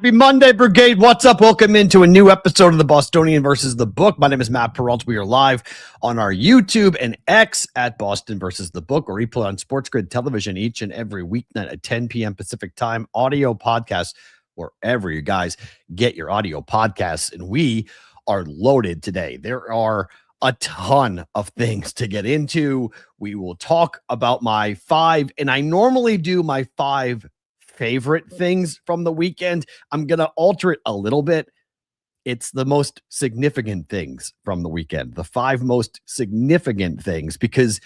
Happy Monday, Brigade. What's up? Welcome into a new episode of the Bostonian versus the Book. My name is Matt Peralta. We are live on our YouTube and X at Boston versus the Book, or replay on Sports Grid Television each and every weeknight at 10 p.m. Pacific time. Audio podcasts wherever you guys get your audio podcasts. And we are loaded today. There are a ton of things to get into. We will talk about my five, and I normally do my five favorite things from the weekend. I'm going to alter it a little bit. It's the most significant things from the weekend, the five most significant things, because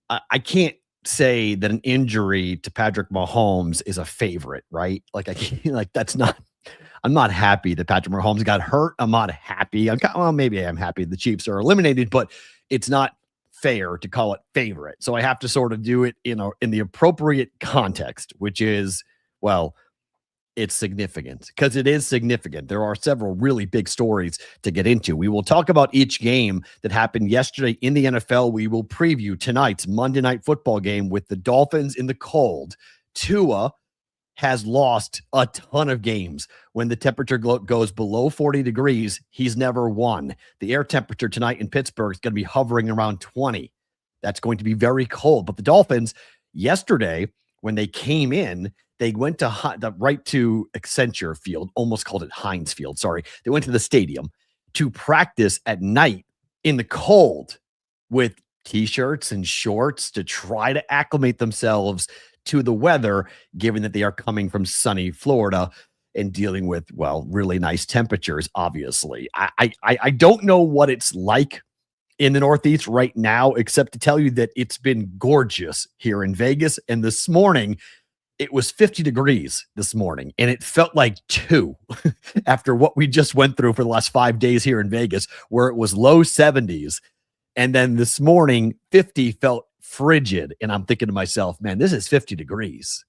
I can't say that an injury to Patrick Mahomes is a favorite, right? Like, I can't, like, that's not, I'm not happy that Patrick Mahomes got hurt. I'm not happy. Well, maybe I am happy the Chiefs are eliminated, but it's not fair to call it favorite. So I have to sort of do it in the appropriate context, which is, well, it's significant, because it is significant. There are several really big stories to get into. We will talk about each game that happened yesterday in the NFL. We will preview tonight's Monday Night Football game with the Dolphins in the cold. Tua has lost a ton of games. When the temperature goes below 40 degrees, he's never won. The air temperature tonight in Pittsburgh is going to be hovering around 20. That's going to be very cold. But the Dolphins yesterday, when they came in, they went to right to Accenture Field, almost called it Heinz Field. Sorry. They went to the stadium to practice at night in the cold with T-shirts and shorts to try to acclimate themselves to the weather, given that they are coming from sunny Florida and dealing with, well, really nice temperatures, obviously. I don't know what it's like in the Northeast right now, except to tell you that it's been gorgeous here in Vegas. And this morning, it was 50 degrees this morning, and it felt like 2 after what we just went through for the last 5 days here in Vegas, where it was low 70s. And then this morning, 50 felt frigid. And I'm thinking to myself, man, this is 50 degrees.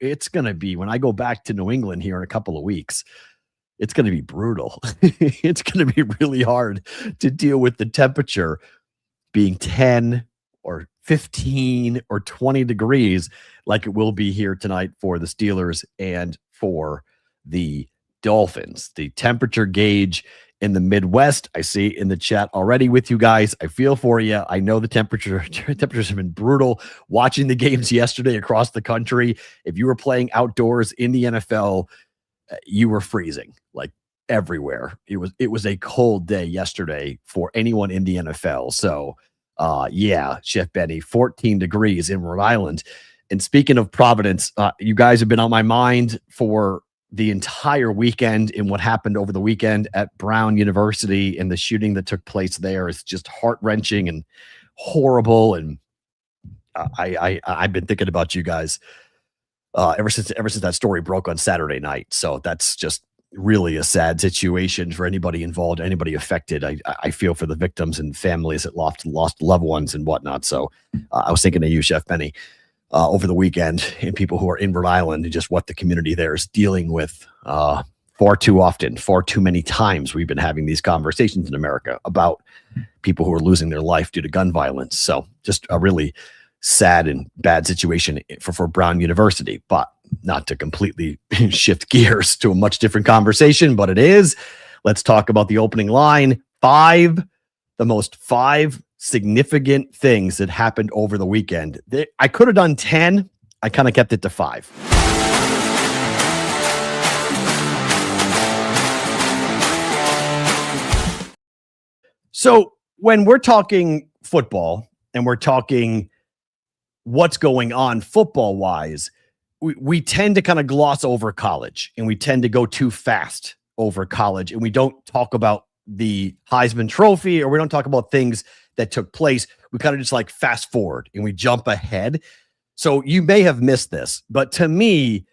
It's going to be, when I go back to New England here in a couple of weeks, it's going to be brutal. It's going to be really hard to deal with the temperature being 10 or 15 or 20 degrees like it will be here tonight for the Steelers and for the Dolphins. The temperature gauge in the Midwest, I see in the chat already with you guys. I feel for you. I know the temperatures have been brutal. Watching the games yesterday across the country, if you were playing outdoors in the NFL, you were freezing like everywhere. It was a cold day yesterday for anyone in the NFL. So yeah, Chef Benny, 14 degrees in Rhode Island. And speaking of Providence, you guys have been on my mind for the entire weekend, and what happened over the weekend at Brown University and the shooting that took place there is just heart-wrenching and horrible. And I've been thinking about you guys ever since that story broke on Saturday night. So that's just really a sad situation for anybody involved, anybody affected. I feel for the victims and families that lost loved ones and whatnot. So I was thinking of you, Chef Benny, over the weekend, and people who are in Rhode Island, and just what the community there is dealing with far too often, far too many times. We've been having these conversations in America about people who are losing their life due to gun violence. So just a really sad and bad situation for Brown University, but not to completely shift gears to a much different conversation, but it is. Let's talk about the opening line. The most five significant things that happened over the weekend. I could have done 10. I kind of kept it to 5. So when we're talking football and we're talking what's going on football wise, we tend to kind of gloss over college, and we tend to go too fast over college, and we don't talk about the Heisman Trophy, or we don't talk about things that took place. We kind of just like fast forward and we jump ahead. So you may have missed this, but to me,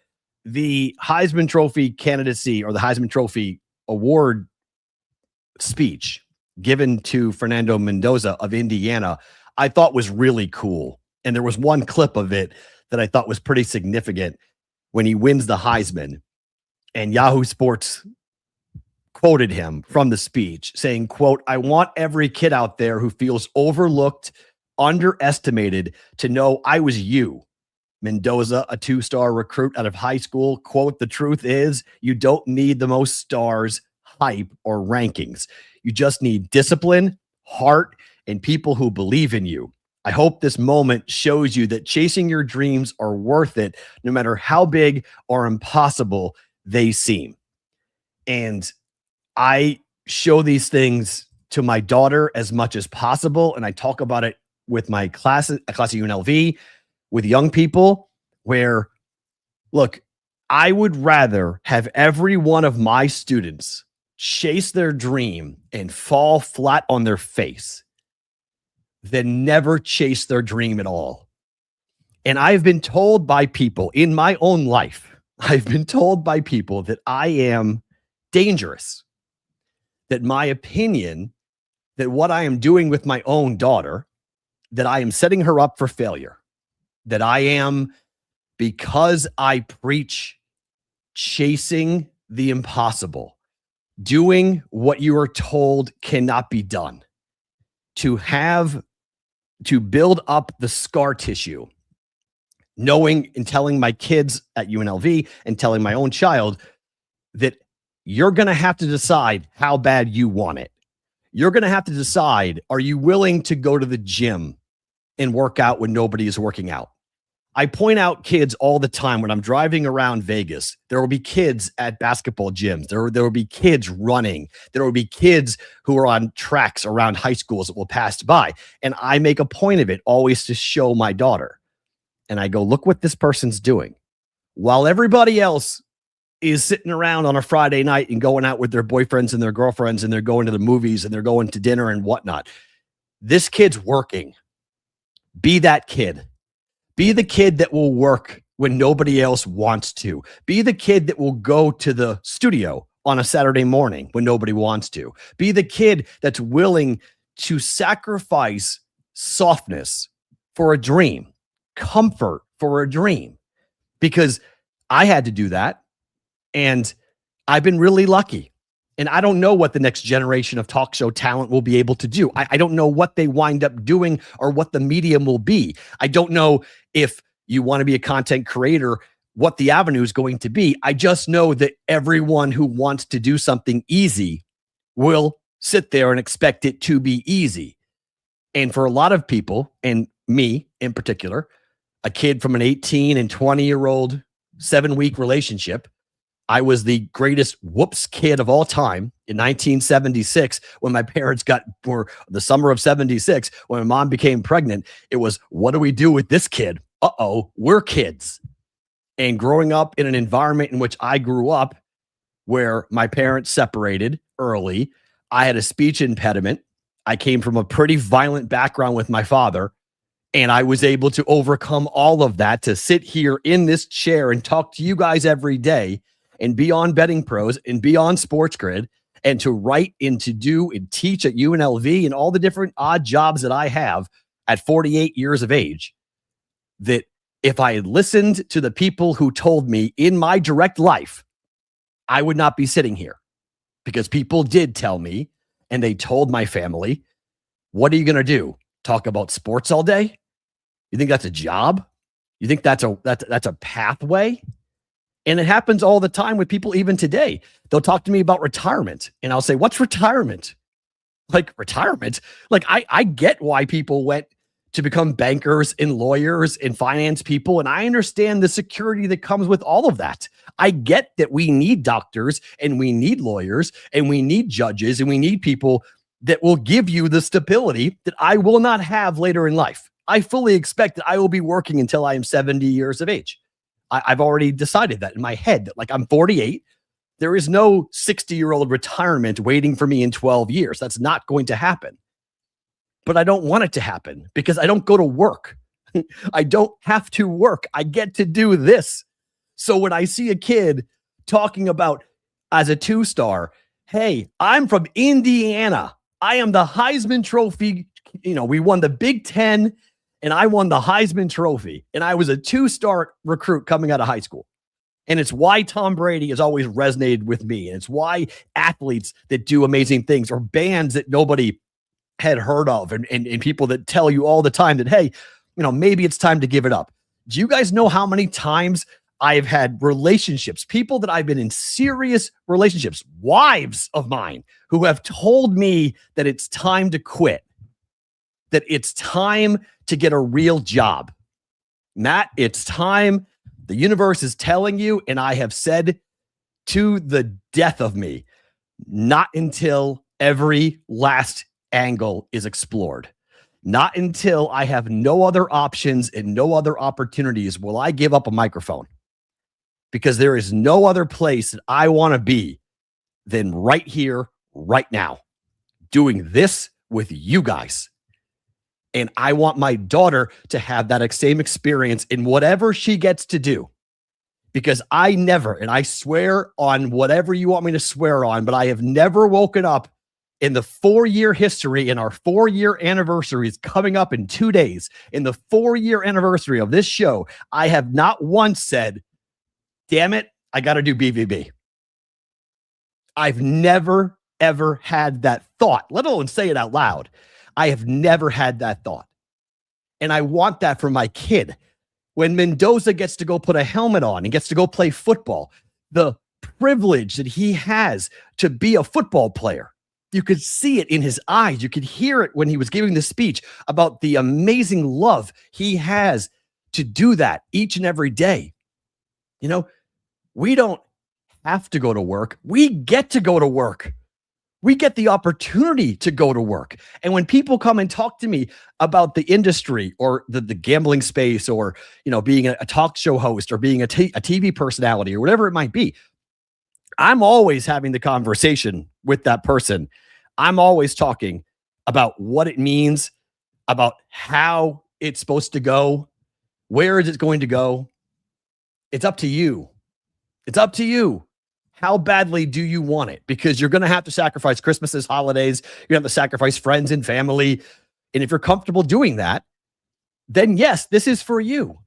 the Heisman Trophy candidacy, or the Heisman Trophy award speech given to Fernando Mendoza of Indiana, I thought was really cool. And there was one clip of it that I thought was pretty significant when he wins the Heisman, and Yahoo Sports quoted him from the speech saying, quote, "I want every kid out there who feels overlooked, underestimated, to know I was you, Mendoza, a 2-star recruit out of high school. Quote, the truth is you don't need the most stars, hype, or rankings. You just need discipline, heart, and people who believe in you. I hope this moment shows you that chasing your dreams are worth it, no matter how big or impossible they seem. And I show these things to my daughter as much as possible. And I talk about it with my class at UNLV, with young people, where, look, I would rather have every one of my students chase their dream and fall flat on their face than never chase their dream at all. And I've been told by people in my own life, I've been told by people that I am dangerous, that my opinion, that what I am doing with my own daughter, that I am setting her up for failure, that I am, because I preach chasing the impossible, doing what you are told cannot be done, to build up the scar tissue, knowing and telling my kids at UNLV and telling my own child that you're going to have to decide how bad you want it. You're going to have to decide, are you willing to go to the gym and work out when nobody is working out? I point out kids all the time when I'm driving around Vegas. There will be kids at basketball gyms. There will be kids running. There will be kids who are on tracks around high schools that will pass by. And I make a point of it always to show my daughter. And I go, look what this person's doing. While everybody else is sitting around on a Friday night and going out with their boyfriends and their girlfriends, and they're going to the movies and they're going to dinner and whatnot, this kid's working. Be that kid. Be the kid that will work when nobody else wants to. Be the kid that will go to the studio on a Saturday morning when nobody wants to. Be the kid that's willing to sacrifice softness for a dream, comfort for a dream, because I had to do that. And I've been really lucky. And I don't know what the next generation of talk show talent will be able to do. I don't know what they wind up doing or what the medium will be. I don't know if you want to be a content creator, what the avenue is going to be. I just know that everyone who wants to do something easy will sit there and expect it to be easy. And for a lot of people, and me in particular, a kid from an 18 and 20-year-old 7-week relationship, I was the greatest whoops kid of all time in 1976 when my parents for the summer of 76, when my mom became pregnant. It was, what do we do with this kid? Uh-oh, we're kids. And growing up in an environment in which I grew up, where my parents separated early, I had a speech impediment. I came from a pretty violent background with my father, and I was able to overcome all of that to sit here in this chair and talk to you guys every day, and be on Betting Pros and be on Sports Grid, and to write and to do and teach at UNLV and all the different odd jobs that I have at 48 years of age, that if I had listened to the people who told me in my direct life, I would not be sitting here, because people did tell me, and they told my family, what are you going to do? Talk about sports all day? You think that's a job? You think that's a pathway? And it happens all the time with people, even today. They'll talk to me about retirement, and I'll say, what's retirement? Like, retirement? Like, I get why people went to become bankers and lawyers and finance people, and I understand the security that comes with all of that. I get that we need doctors, and we need lawyers, and we need judges, and we need people that will give you the stability that I will not have later in life. I fully expect that I will be working until I am 70 years of age. I've already decided that in my head, that, like, I'm 48. There is no 60-year-old retirement waiting for me in 12 years. That's not going to happen. But I don't want it to happen, because I don't go to work. I don't have to work. I get to do this. So when I see a kid talking about, as a 2-star, hey, I'm from Indiana. I am the Heisman Trophy. We won the Big Ten, and I won the Heisman Trophy, and I was a 2-star recruit coming out of high school. And it's why Tom Brady has always resonated with me. And it's why athletes that do amazing things, or bands that nobody had heard of, and people that tell you all the time that, hey, maybe it's time to give it up. Do you guys know how many times I've had relationships, people that I've been in serious relationships, wives of mine, who have told me that it's time to quit, that it's time to get a real job? Matt, it's time. The universe is telling you, and I have said to the death of me, not until every last angle is explored. Not until I have no other options and no other opportunities will I give up a microphone, because there is no other place that I want to be than right here, right now, doing this with you guys. And I want my daughter to have that same experience in whatever she gets to do, because I never, and I swear on whatever you want me to swear on, but I have never woken up in the 4-year history, in our 4-year anniversary is coming up in 2 days. In the 4-year anniversary of this show, I have not once said, damn it, I got to do BVB. I've never, ever had that thought, let alone say it out loud. I have never had that thought. And I want that for my kid. When Mendoza gets to go put a helmet on and gets to go play football, the privilege that he has to be a football player, you could see it in his eyes. You could hear it when he was giving the speech about the amazing love he has to do that each and every day. You know, we don't have to go to work. We get to go to work. We get the opportunity to go to work. And when people come and talk to me about the industry or the gambling space, or, you know, being a talk show host or being a TV personality or whatever it might be, I'm always having the conversation with that person. I'm always talking about what it means, about how it's supposed to go. Where is it going to go? It's up to you. It's up to you. How badly do you want it? Because you're going to have to sacrifice Christmases, holidays. You're going to have to sacrifice friends and family. And if you're comfortable doing that, then yes, this is for you.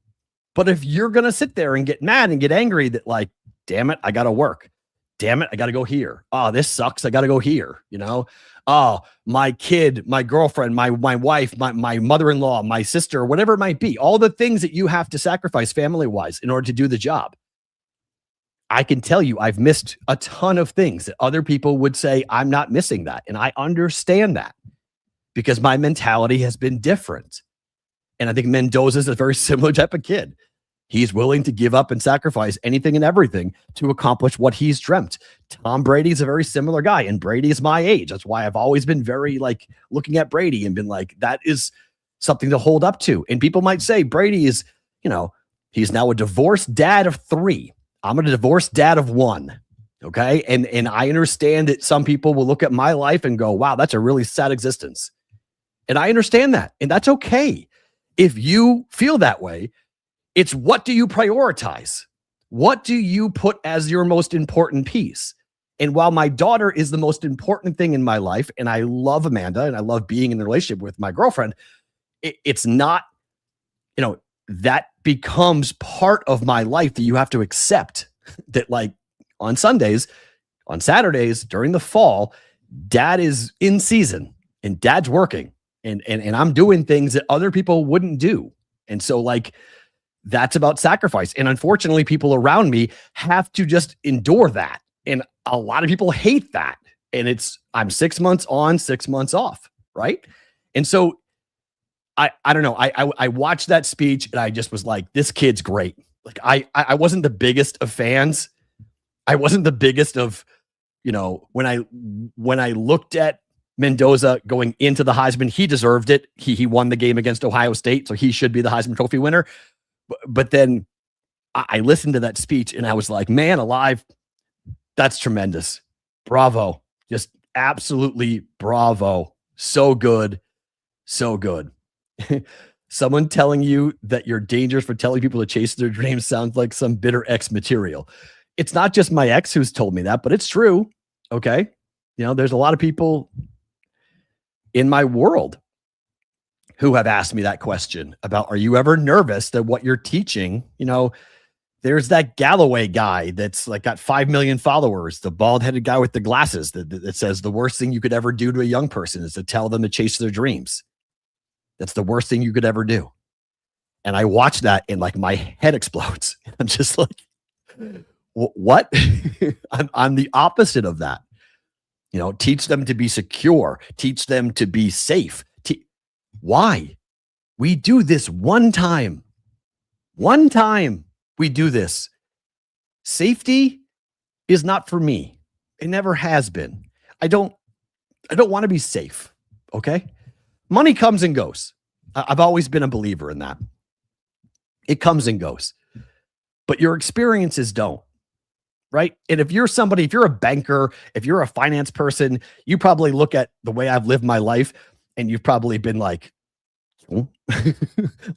But if you're going to sit there and get mad and get angry that, like, damn it, I got to work. Damn it, I got to go here. Oh, this sucks. I got to go here. You know, oh, my kid, my girlfriend, my wife, my mother-in-law, my sister, whatever it might be, all the things that you have to sacrifice family-wise in order to do the job. I can tell you I've missed a ton of things that other people would say I'm not missing that. And I understand that because my mentality has been different. And I think Mendoza is a very similar type of kid. He's willing to give up and sacrifice anything and everything to accomplish what he's dreamt. Tom Brady's a very similar guy, and Brady is my age. That's why I've always been very, like, looking at Brady and been like, that is something to hold up to. And people might say Brady is, you know, he's now a divorced dad of 3. I'm a divorced dad of 1. Okay. And I understand that some people will look at my life and go, wow, that's a really sad existence. And I understand that. And that's okay. If you feel that way, it's what do you prioritize? What do you put as your most important piece? And while my daughter is the most important thing in my life, and I love Amanda and I love being in a relationship with my girlfriend, it's not, you know, that becomes part of my life that you have to accept that, like, on Sundays, on Saturdays, during the fall, dad is in season and dad's working and I'm doing things that other people wouldn't do. And so, like, that's about sacrifice. And unfortunately, people around me have to just endure that. And a lot of people hate that. And I'm 6 months on, 6 months off. Right. And so I don't know. I watched that speech and I just was like, this kid's great. Like, I wasn't the biggest of fans. I wasn't the biggest of, you know, when I looked at Mendoza going into the Heisman, he deserved it. He won the game against Ohio State, so he should be the Heisman Trophy winner. But then I listened to that speech and I was like, man alive, that's tremendous. Bravo. Just absolutely bravo. So good. So good. Someone telling you that you're dangerous for telling people to chase their dreams sounds like some bitter ex material. It's not just my ex who's told me that, but it's true. Okay. You know, there's a lot of people in my world who have asked me that question about, are you ever nervous that what you're teaching, you know, there's that Galloway guy that's like got 5 million followers, the bald headed guy with the glasses that says the worst thing you could ever do to a young person is to tell them to chase their dreams. That's the worst thing you could ever do. And I watch that and like my head explodes. I'm just like, what? I'm the opposite of that. Teach them to be secure, teach them to be safe. Why? We do this one time. One time we do this. Safety is not for me. It never has been. I don't want to be safe. Okay. Money comes and goes. I've always been a believer in that. It comes and goes, but your experiences don't. Right. And if you're a banker, if you're a finance person, you probably look at the way I've lived my life and you've probably been like,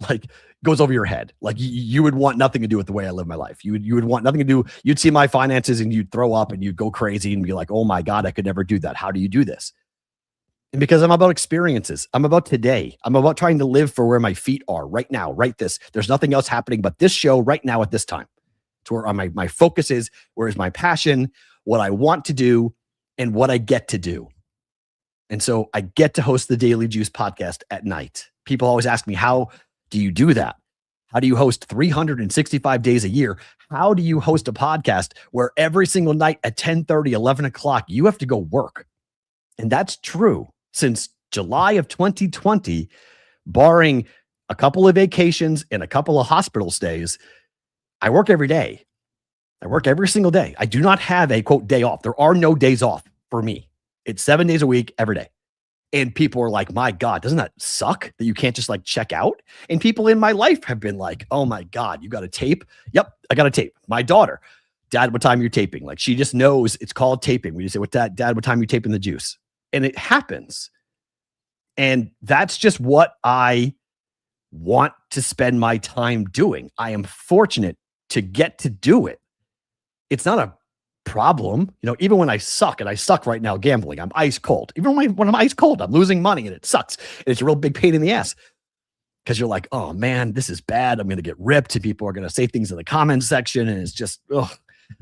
like goes over your head. Like you would want nothing to do with the way I live my life. You would want nothing to do. You'd see my finances and you'd throw up and you'd go crazy and be like, oh my God, I could never do that. How do you do this? And because I'm about experiences, I'm about today. I'm about trying to live for where my feet are right now, right this. There's nothing else happening but this show right now at this time. It's where my focus is, where is my passion, what I want to do, and what I get to do. And so I get to host the Daily Juice podcast at night. People always ask me, how do you do that? How do you host 365 days a year? How do you host a podcast where every single night at 10:30, 11 o'clock, you have to go work? And that's true since July of 2020, barring a couple of vacations and a couple of hospital stays. I work every day. I work every single day. I do not have a quote day off. There are no days off for me. It's 7 days a week, every day. And people are like, my God, doesn't that suck that you can't just like check out? And people in my life have been like, oh my God, you got a tape? Yep, I got a tape. My daughter, Dad, what time you're taping? Like she just knows it's called taping. We just say, Dad, what time you taping the juice? And it happens. And that's just what I want to spend my time doing. I am fortunate to get to do it. It's not a problem. Even when I suck, and I suck right now gambling, I'm ice cold. Even when I'm ice cold, I'm losing money and it sucks. And it's a real big pain in the ass because you're like, oh man, this is bad. I'm going to get ripped and people are going to say things in the comments section. And it's just,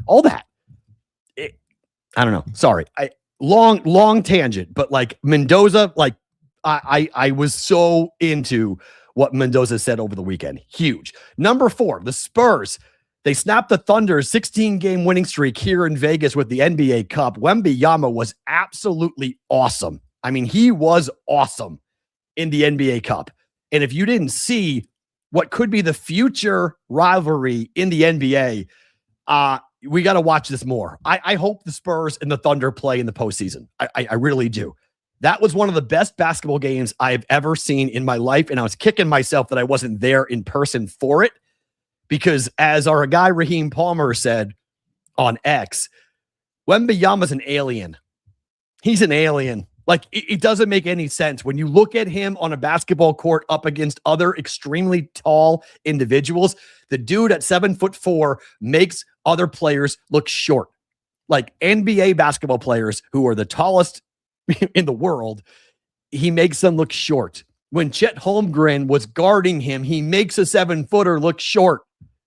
all that. I don't know. Sorry. Long tangent, but like Mendoza, like I was so into what Mendoza said over the weekend. Huge. Number 4, the Spurs. They snapped the Thunder's 16-game winning streak here in Vegas with the NBA Cup. Wembanyama was absolutely awesome. I mean, he was awesome in the NBA Cup. And if you didn't see what could be the future rivalry in the NBA, we got to watch this more. I hope the Spurs and the Thunder play in the postseason. I really do. That was one of the best basketball games I've ever seen in my life. And I was kicking myself that I wasn't there in person for it. Because as our guy Raheem Palmer said on X, Wembanyama's an alien. He's an alien. Like, it doesn't make any sense. When you look at him on a basketball court up against other extremely tall individuals, the dude at 7'4" makes other players look short. Like NBA basketball players who are the tallest in the world, he makes them look short. When Chet Holmgren was guarding him, he makes a 7-footer look short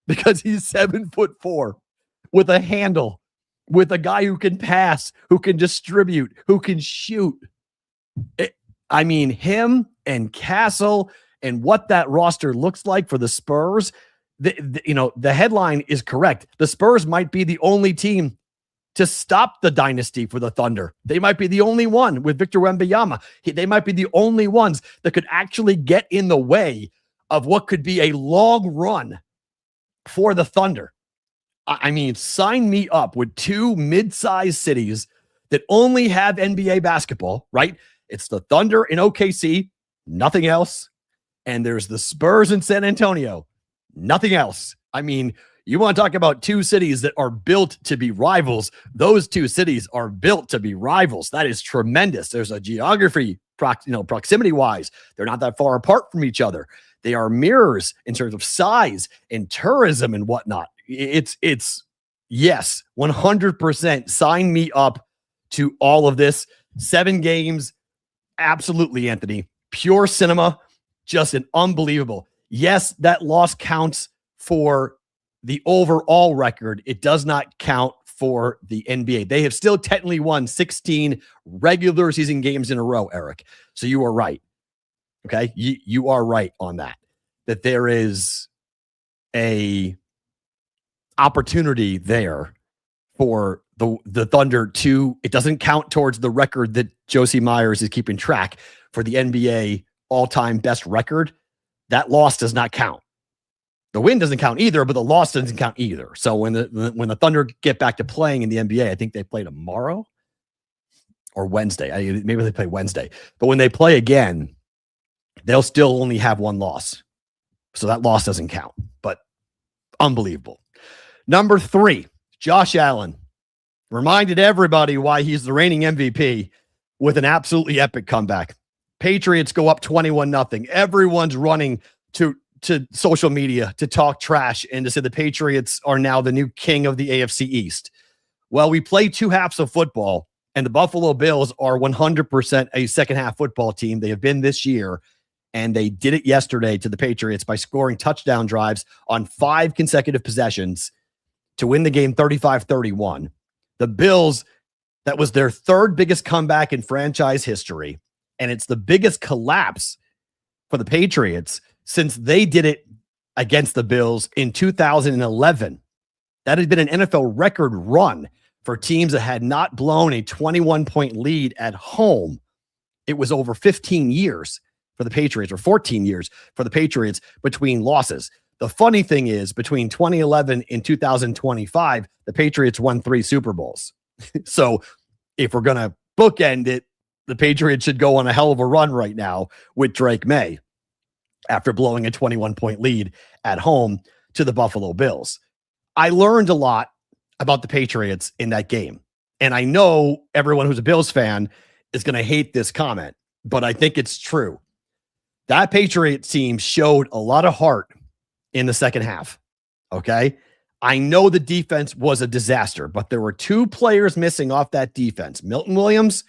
because he's 7'4" with a handle, with a guy who can pass, who can distribute, who can shoot. Him and Castle and what that roster looks like for the Spurs, the headline is correct. The Spurs might be the only team to stop the dynasty for the Thunder. They might be the only one with Victor Wembanyama. They might be the only ones that could actually get in the way of what could be a long run for the Thunder. Sign me up with 2 mid-sized cities that only have NBA basketball, right? It's the Thunder in OKC, nothing else. And there's the Spurs in San Antonio, nothing else. You want to talk about 2 cities that are built to be rivals. Those 2 cities are built to be rivals. That is tremendous. There's a geography, proximity-wise. They're not that far apart from each other. They are mirrors in terms of size and tourism and whatnot. It's yes, 100%. Sign me up to all of this. 7 games. Absolutely, Anthony. Pure cinema. Just an unbelievable. Yes, that loss counts for the overall record. It does not count for the NBA. They have still technically won 16 regular season games in a row, Eric. So you are right. Okay. You are right on that. that there is a opportunity there for the Thunder to, it doesn't count towards the record that Josie Myers is keeping track for the NBA all-time best record. That loss does not count. The win doesn't count either, but the loss doesn't count either. So when the Thunder get back to playing in the NBA, I think they play tomorrow or Wednesday. Maybe they play Wednesday. But when they play again, they'll still only have one loss. So that loss doesn't count. But unbelievable. Number 3, Josh Allen reminded everybody why he's the reigning MVP with an absolutely epic comeback. Patriots go up 21-0. Everyone's running to social media to talk trash and to say the Patriots are now the new king of the AFC East. Well, we play 2 halves of football, and the Buffalo Bills are 100% a second half football team. They have been this year, and they did it yesterday to the Patriots by scoring touchdown drives on 5 consecutive possessions to win the game 35-31. The Bills, that was their 3rd biggest comeback in franchise history, and it's the biggest collapse for the Patriots since they did it against the Bills in 2011. That had been an NFL record run for teams that had not blown a 21-point lead at home. It was over 15 years for the Patriots, or 14 years for the Patriots between losses. The funny thing is, between 2011 and 2025, the Patriots won 3 Super Bowls. So if we're going to bookend it, the Patriots should go on a hell of a run right now with Drake May after blowing a 21-point lead at home to the Buffalo Bills. I learned a lot about the Patriots in that game. And I know everyone who's a Bills fan is going to hate this comment, but I think it's true. That Patriots team showed a lot of heart in the second half. Okay. I know the defense was a disaster, but there were 2 players missing off that defense, Milton Williams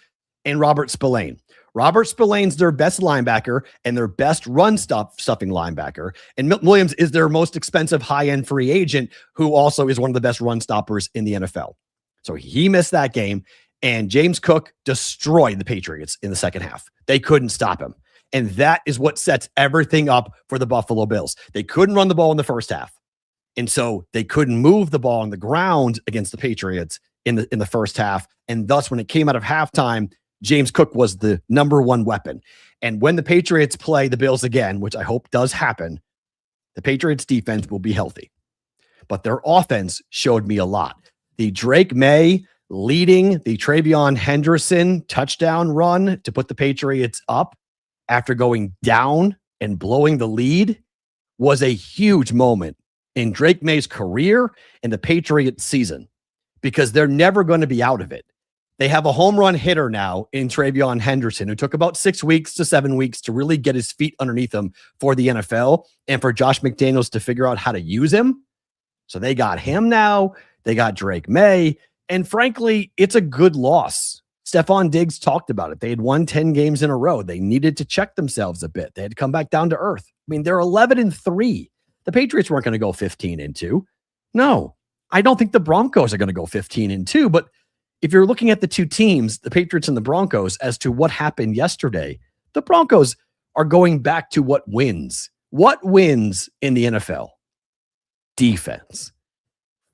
and Robert Spillane. Robert Spillane's their best linebacker and their best run-stuffing linebacker. And Milton Williams is their most expensive high-end free agent, who also is one of the best run stoppers in the NFL. So he missed that game, and James Cook destroyed the Patriots in the second half. They couldn't stop him. And that is what sets everything up for the Buffalo Bills. They couldn't run the ball in the first half. And so they couldn't move the ball on the ground against the Patriots in the first half. And thus, when it came out of halftime, James Cook was the number 1 weapon. And when the Patriots play the Bills again, which I hope does happen, the Patriots defense will be healthy. But their offense showed me a lot. The Drake May leading the Travion Henderson touchdown run to put the Patriots up after going down and blowing the lead was a huge moment in Drake May's career and the Patriots season, because they're never going to be out of it. They have a home run hitter now in Travion Henderson, who took about 6 weeks to 7 weeks to really get his feet underneath him for the NFL and for Josh McDaniels to figure out how to use him. So they got him now. They got Drake May. And frankly, it's a good loss. Stephon Diggs talked about it. They had won 10 games in a row. They needed to check themselves a bit. They had to come back down to earth. I mean, they're 11-3. The Patriots weren't going to go 15-2. No, I don't think the Broncos are going to go 15-2, but if you're looking at the 2 teams, the Patriots and the Broncos, as to what happened yesterday, the Broncos are going back to what wins. What wins in the NFL? Defense.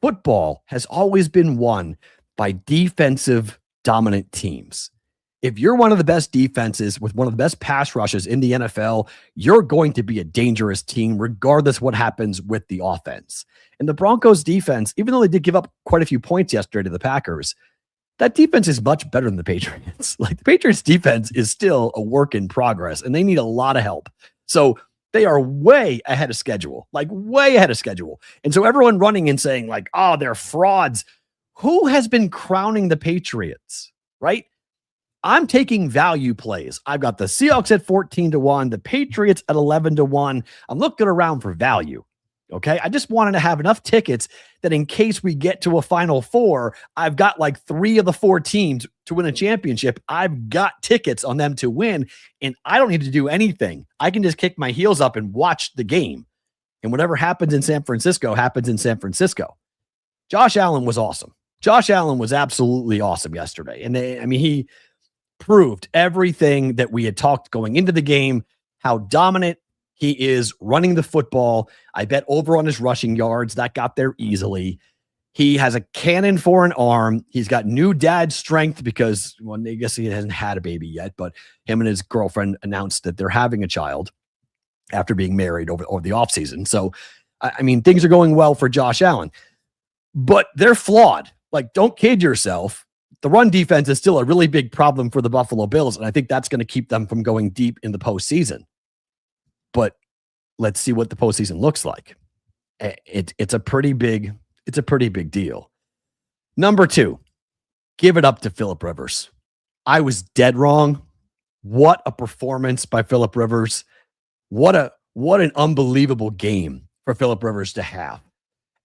Football has always been won by defensive dominant teams. If you're one of the best defenses with one of the best pass rushes in the NFL, you're going to be a dangerous team regardless what happens with the offense. And the Broncos defense, even though they did give up quite a few points yesterday to the Packers, that defense is much better than the Patriots. Like, the Patriots defense is still a work in progress, and they need a lot of help. So they are way ahead of schedule, like way ahead of schedule. And so everyone running and saying like, oh, they're frauds. Who has been crowning the Patriots, right? I'm taking value plays. I've got the Seahawks at 14-1, the Patriots at 11-1. I'm looking around for value. Okay. I just wanted to have enough tickets that in case we get to a Final Four, I've got like 3 of the 4 teams to win a championship. I've got tickets on them to win, and I don't need to do anything. I can just kick my heels up and watch the game. And whatever happens in San Francisco happens in San Francisco. Josh Allen was awesome. Josh Allen was absolutely awesome yesterday. And he proved everything that we had talked going into the game, how dominant He is running the football. I bet over on his rushing yards. That got there easily. He has a cannon for an arm. He's got new dad strength because, well, I guess he hasn't had a baby yet, but him and his girlfriend announced that they're having a child after being married over the offseason. So, I mean, things are going well for Josh Allen, but they're flawed. Like, don't kid yourself. The run defense is still a really big problem for the Buffalo Bills, and I think that's going to keep them from going deep in the postseason. But let's see what the postseason looks like. It's a pretty big deal. Number 2, give it up to Phillip Rivers. I was dead wrong. What a performance by Phillip Rivers. What an unbelievable game for Phillip Rivers to have.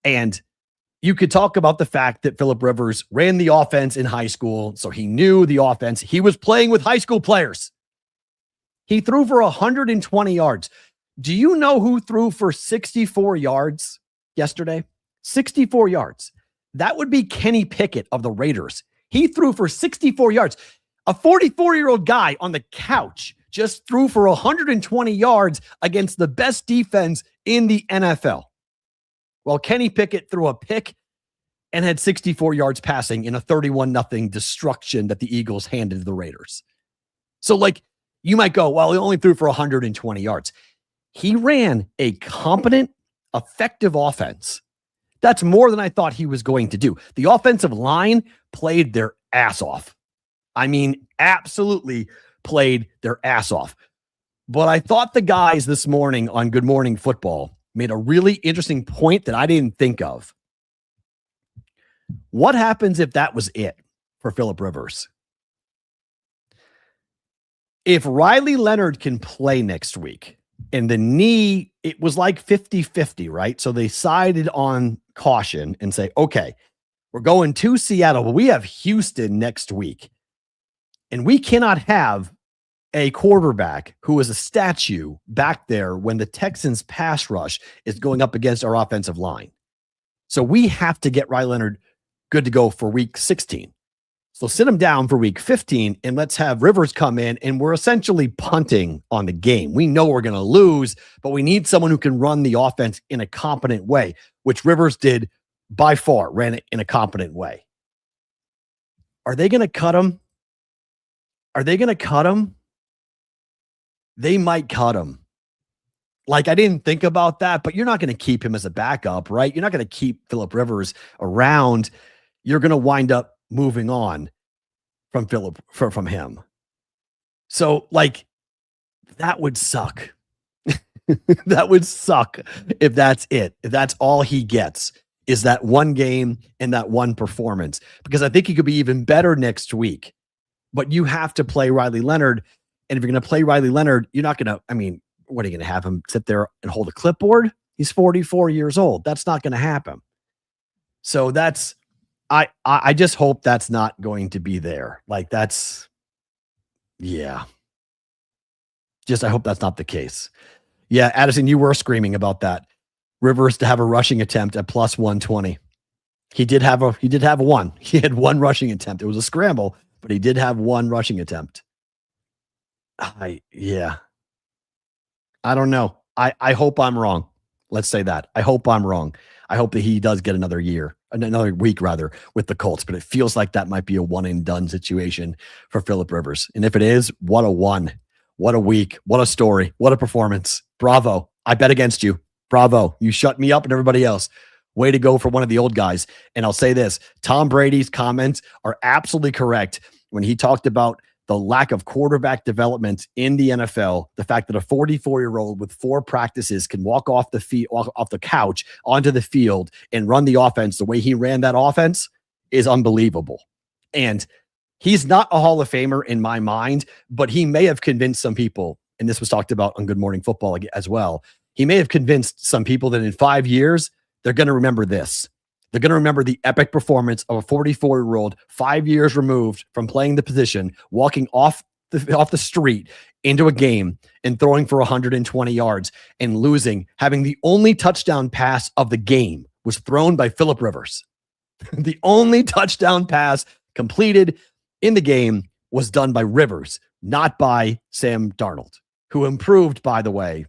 And you could talk about the fact that Phillip Rivers ran the offense in high school, so he knew the offense. He was playing with high school players. He threw for 120 yards. Do you know who threw for 64 yards yesterday? 64 yards. That would be Kenny Pickett of the Raiders. He threw for 64 yards. A 44-year-old guy on the couch just threw for 120 yards against the best defense in the NFL. Well, Kenny Pickett threw a pick and had 64 yards passing in a 31-0 destruction that the Eagles handed to the Raiders. So, like, you might go, well, he only threw for 120 yards. He ran a competent, effective offense. That's more than I thought he was going to do. The offensive line played their ass off. I mean, absolutely played their ass off. But I thought the guys this morning on Good Morning Football made a really interesting point that I didn't think of. What happens if that was it for Phillip Rivers? If Riley Leonard can play next week, and the knee, it was like 50-50, right? So they sided on caution and say, okay, we're going to Seattle, but we have Houston next week. And we cannot have a quarterback who is a statue back there when the Texans pass rush is going up against our offensive line. So we have to get Riley Leonard good to go for week 16. So sit him down for week 15 and let's have Rivers come in, and we're essentially punting on the game. We know we're going to lose, but we need someone who can run the offense in a competent way, which Rivers did by far, ran it in a competent way. Are they going to cut him? They might cut him. Like, I didn't think about that, but you're not going to keep him as a backup, right? You're not going to keep Phillip Rivers around. You're going to wind up moving on from him. So, like, that would suck. That would suck if that's it. If that's all he gets is that one game and that one performance, because I think he could be even better next week. But you have to play Riley Leonard. And if you're going to play Riley Leonard, you're not going to, I mean, what are you going to have him sit there and hold a clipboard? He's 44 years old. That's not going to happen. So that's, I just hope that's not going to be there. Like, that's, yeah. Just, I hope that's not the case. Yeah, Addison, you were screaming about that. Rivers to have a rushing attempt at plus 120. He did have one. He had one rushing attempt. It was a scramble, but he did have one rushing attempt. Yeah. I don't know. I hope I'm wrong. Let's say that. I hope I'm wrong. I hope that he does get another week with the Colts, but it feels like that might be a one and done situation for Phillip Rivers. And if it is, what a one, what a week, what a story, what a performance. Bravo. I bet against you. Bravo. You shut me up and everybody else. Way to go for one of the old guys. And I'll say this, Tom Brady's comments are absolutely correct when he talked about the lack of quarterback development in the NFL, the fact that a 44-year-old with 4 practices can walk off the couch onto the field and run the offense the way he ran that offense is unbelievable. And he's not a Hall of Famer in my mind, but he may have convinced some people, and this was talked about on Good Morning Football as well, he may have convinced some people that in 5 years, they're going to remember this. They're going to remember the epic performance of a 44-year-old, 5 years removed from playing the position, walking off the street into a game and throwing for 120 yards and losing, having the only touchdown pass of the game was thrown by Phillip Rivers. The only touchdown pass completed in the game was done by Rivers, not by Sam Darnold, who improved, by the way,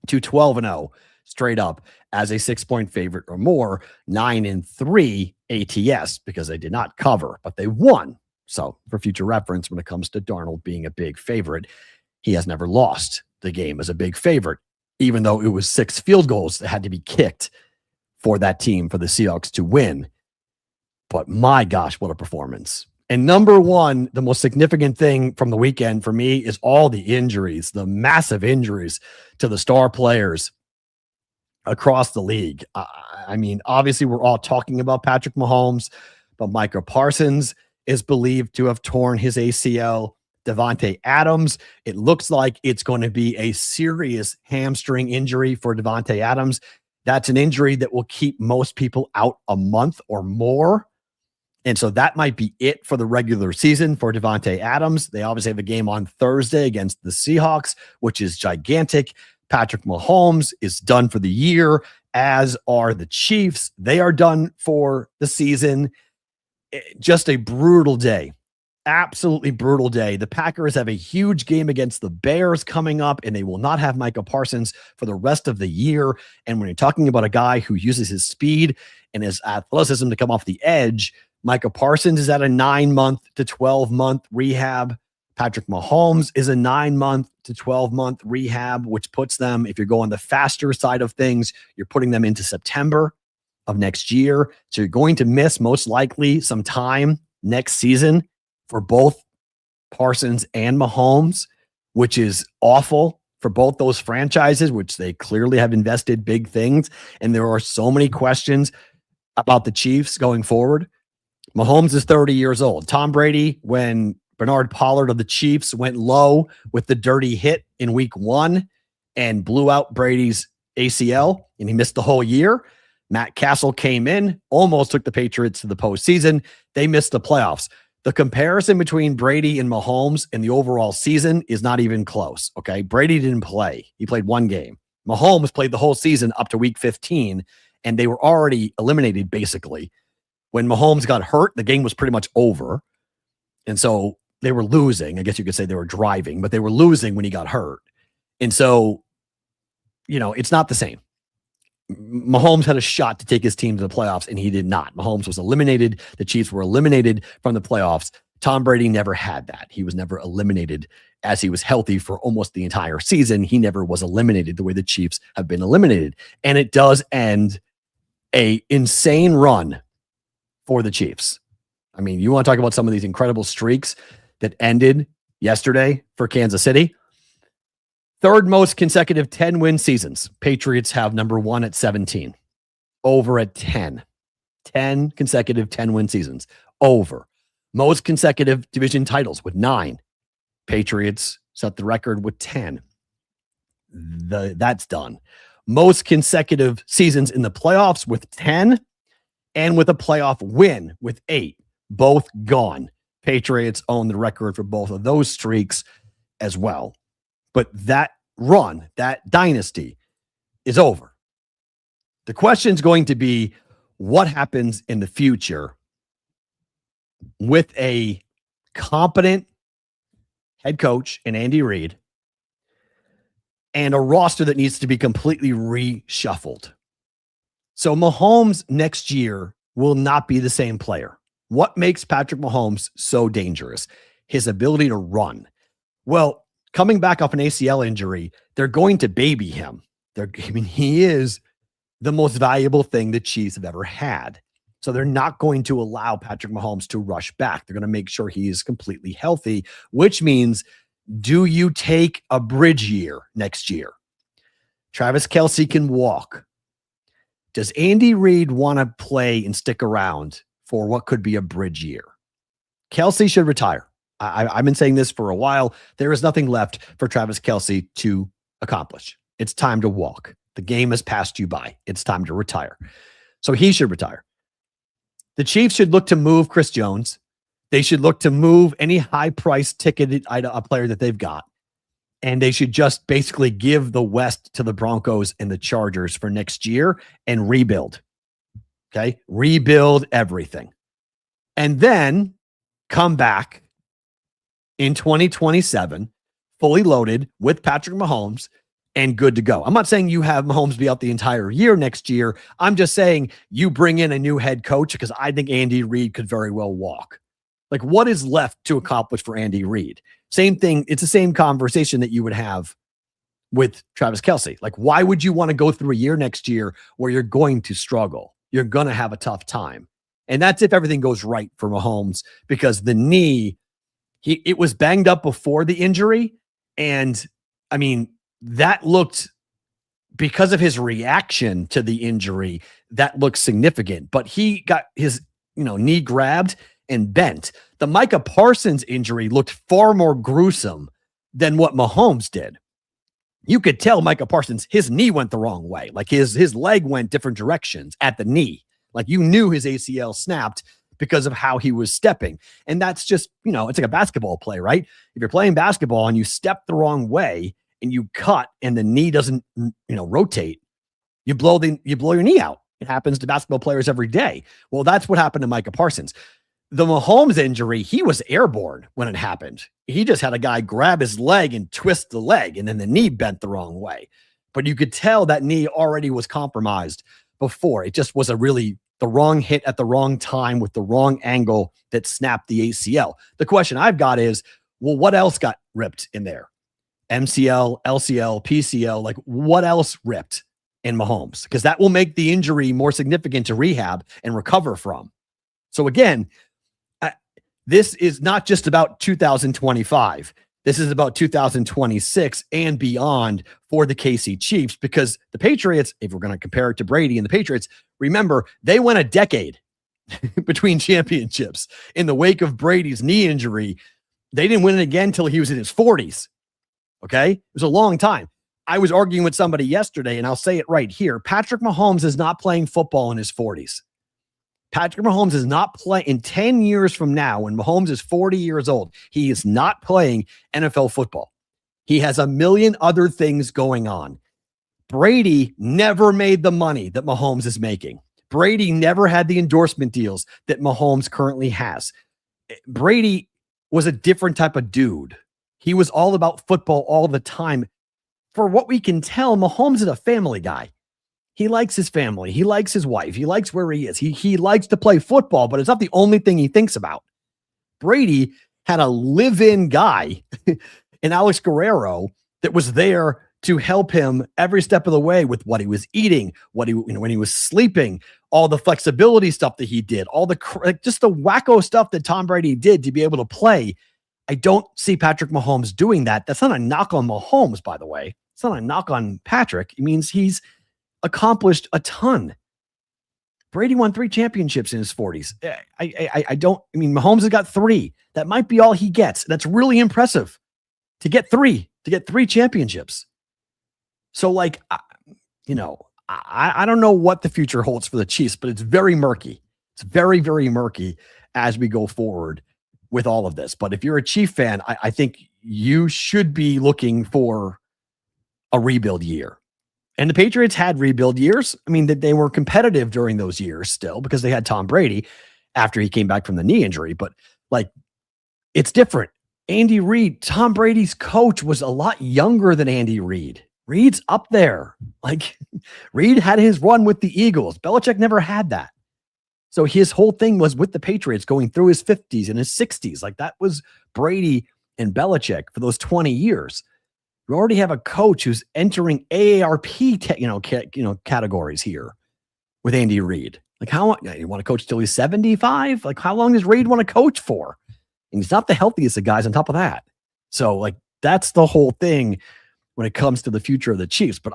to 12-0 straight up as a 6-point favorite or more, 9-3 ATS because they did not cover, but they won. So for future reference, when it comes to Darnold being a big favorite, he has never lost the game as a big favorite, even though it was 6 field goals that had to be kicked for that team, for the Seahawks to win. But my gosh, what a performance. And number one, the most significant thing from the weekend for me is all the injuries, the massive injuries to the star players across the league. I mean, obviously, we're all talking about Patrick Mahomes, but Micah Parsons is believed to have torn his ACL. Devontae Adams, it looks like it's going to be a serious hamstring injury for Devontae Adams. That's an injury that will keep most people out a month or more. And so that might be it for the regular season for Devontae Adams. They obviously have a game on Thursday against the Seahawks, which is gigantic. Patrick Mahomes is done for the year, as are the Chiefs. They are done for the season. Just a brutal day. Absolutely brutal day. The Packers have a huge game against the Bears coming up, and they will not have Micah Parsons for the rest of the year. And when you're talking about a guy who uses his speed and his athleticism to come off the edge, Micah Parsons is at a 9-month to 12-month rehab. Patrick Mahomes is a 9-month to 12-month rehab, which puts them, if you're going the faster side of things, you're putting them into September of next year. So you're going to miss most likely some time next season for both Parsons and Mahomes, which is awful for both those franchises, which they clearly have invested big things. And there are so many questions about the Chiefs going forward. Mahomes is 30 years old. Tom Brady, when Bernard Pollard of the Chiefs went low with the dirty hit in week 1 and blew out Brady's ACL, and he missed the whole year, Matt Castle came in, almost took the Patriots to the postseason. They missed the playoffs. The comparison between Brady and Mahomes in the overall season is not even close, okay? Brady didn't play. He played 1 game. Mahomes played the whole season up to week 15, and they were already eliminated, basically. When Mahomes got hurt, the game was pretty much over, and so they were losing. I guess you could say they were driving, but they were losing when he got hurt. And so, it's not the same. Mahomes had a shot to take his team to the playoffs, and he did not. Mahomes was eliminated. The Chiefs were eliminated from the playoffs. Tom Brady never had that. He was never eliminated as he was healthy for almost the entire season. He never was eliminated the way the Chiefs have been eliminated. And it does end a insane run for the Chiefs. I mean, you want to talk about some of these incredible streaks that ended yesterday for Kansas City? 3rd most consecutive 10-win seasons. Patriots have number 1 at 17. Over at 10. 10 consecutive 10-win seasons. Over. Most consecutive division titles with 9. Patriots set the record with 10. That's done. Most consecutive seasons in the playoffs with 10, and with a playoff win with 8. Both gone. Patriots own the record for both of those streaks as well. But that run, that dynasty is over. The question is going to be, what happens in the future with a competent head coach in Andy Reid and a roster that needs to be completely reshuffled? So Mahomes next year will not be the same player. What makes Patrick Mahomes so dangerous? His ability to run. Well, coming back off an ACL injury, they're going to baby him. He is the most valuable thing the Chiefs have ever had. So they're not going to allow Patrick Mahomes to rush back. They're going to make sure he is completely healthy, which means, do you take a bridge year next year? Travis Kelce can walk. Does Andy Reid want to play and stick around for what could be a bridge year? Kelce should retire. I've been saying this for a while. There is nothing left for Travis Kelce to accomplish. It's time to walk. The game has passed you by. It's time to retire. So he should retire. The Chiefs should look to move Chris Jones. They should look to move any high-priced ticketed player that they've got. And they should just basically give the West to the Broncos and the Chargers for next year and rebuild. Okay? Rebuild everything. And then come back in 2027, fully loaded with Patrick Mahomes, and good to go. I'm not saying you have Mahomes be out the entire year next year. I'm just saying you bring in a new head coach because I think Andy Reid could very well walk. Like, what is left to accomplish for Andy Reid? Same thing. It's the same conversation that you would have with Travis Kelce. Like, why would you want to go through a year next year where you're going to struggle? You're going to have a tough time. And that's if everything goes right for Mahomes, because the knee, it was banged up before the injury. And I mean, that looked, because of his reaction to the injury, that looked significant. But he got his, knee grabbed and bent. The Micah Parsons injury looked far more gruesome than what Mahomes did. You could tell Micah Parsons, his knee went the wrong way. Like his leg went different directions at the knee. Like you knew his ACL snapped because of how he was stepping. And that's just, it's like a basketball play, right? If you're playing basketball and you step the wrong way and you cut and the knee doesn't, rotate, you blow your knee out. It happens to basketball players every day. Well, that's what happened to Micah Parsons. The Mahomes injury, he was airborne when it happened. He just had a guy grab his leg and twist the leg, and then the knee bent the wrong way. But you could tell that knee already was compromised before. It just was the wrong hit at the wrong time with the wrong angle that snapped the ACL. The question I've got is, well, what else got ripped in there? MCL, LCL, PCL, like what else ripped in Mahomes? Because that will make the injury more significant to rehab and recover from. So again, this is not just about 2025. This is about 2026 and beyond for the KC Chiefs, because the Patriots, if we're going to compare it to Brady and the Patriots, remember, they went a decade between championships. In the wake of Brady's knee injury, they didn't win it again until he was in his 40s. Okay? It was a long time. I was arguing with somebody yesterday, and I'll say it right here. Patrick Mahomes is not playing football in his 40s. Patrick Mahomes is not playing in 10 years from now, when Mahomes is 40 years old. He is not playing NFL football. He has a million other things going on. Brady never made the money that Mahomes is making. Brady never had the endorsement deals that Mahomes currently has. Brady was a different type of dude. He was all about football all the time. For what we can tell, Mahomes is a family guy. He likes his family. He likes his wife. He likes where he is. He likes to play football, but it's not the only thing he thinks about. Brady had a live-in guy in Alex Guerrero that was there to help him every step of the way with what he was eating, when he was sleeping, all the flexibility stuff that he did, all the just the wacko stuff that Tom Brady did to be able to play. I don't see Patrick Mahomes doing that. That's not a knock on Mahomes, by the way. It's not a knock on Patrick. It means he's accomplished a ton. Brady won 3 championships in his 40s. Mahomes has got 3. That might be all he gets. That's really impressive to get 3 championships. So I don't know what the future holds for the Chiefs, but it's very murky. It's very, very murky as we go forward with all of this. But if you're a Chief fan, I think you should be looking for a rebuild year. And the Patriots had rebuild years. I mean, they were competitive during those years still because they had Tom Brady after he came back from the knee injury. But it's different. Andy Reid, Tom Brady's coach, was a lot younger than Andy Reid. Reid's up there. Reid had his run with the Eagles. Belichick never had that. So his whole thing was with the Patriots going through his 50s and his 60s. That was Brady and Belichick for those 20 years. You already have a coach who's entering AARP, categories here with Andy Reid. How long you want to coach till he's 75? How long does Reid want to coach for? And he's not the healthiest of guys on top of that. So that's the whole thing when it comes to the future of the Chiefs. But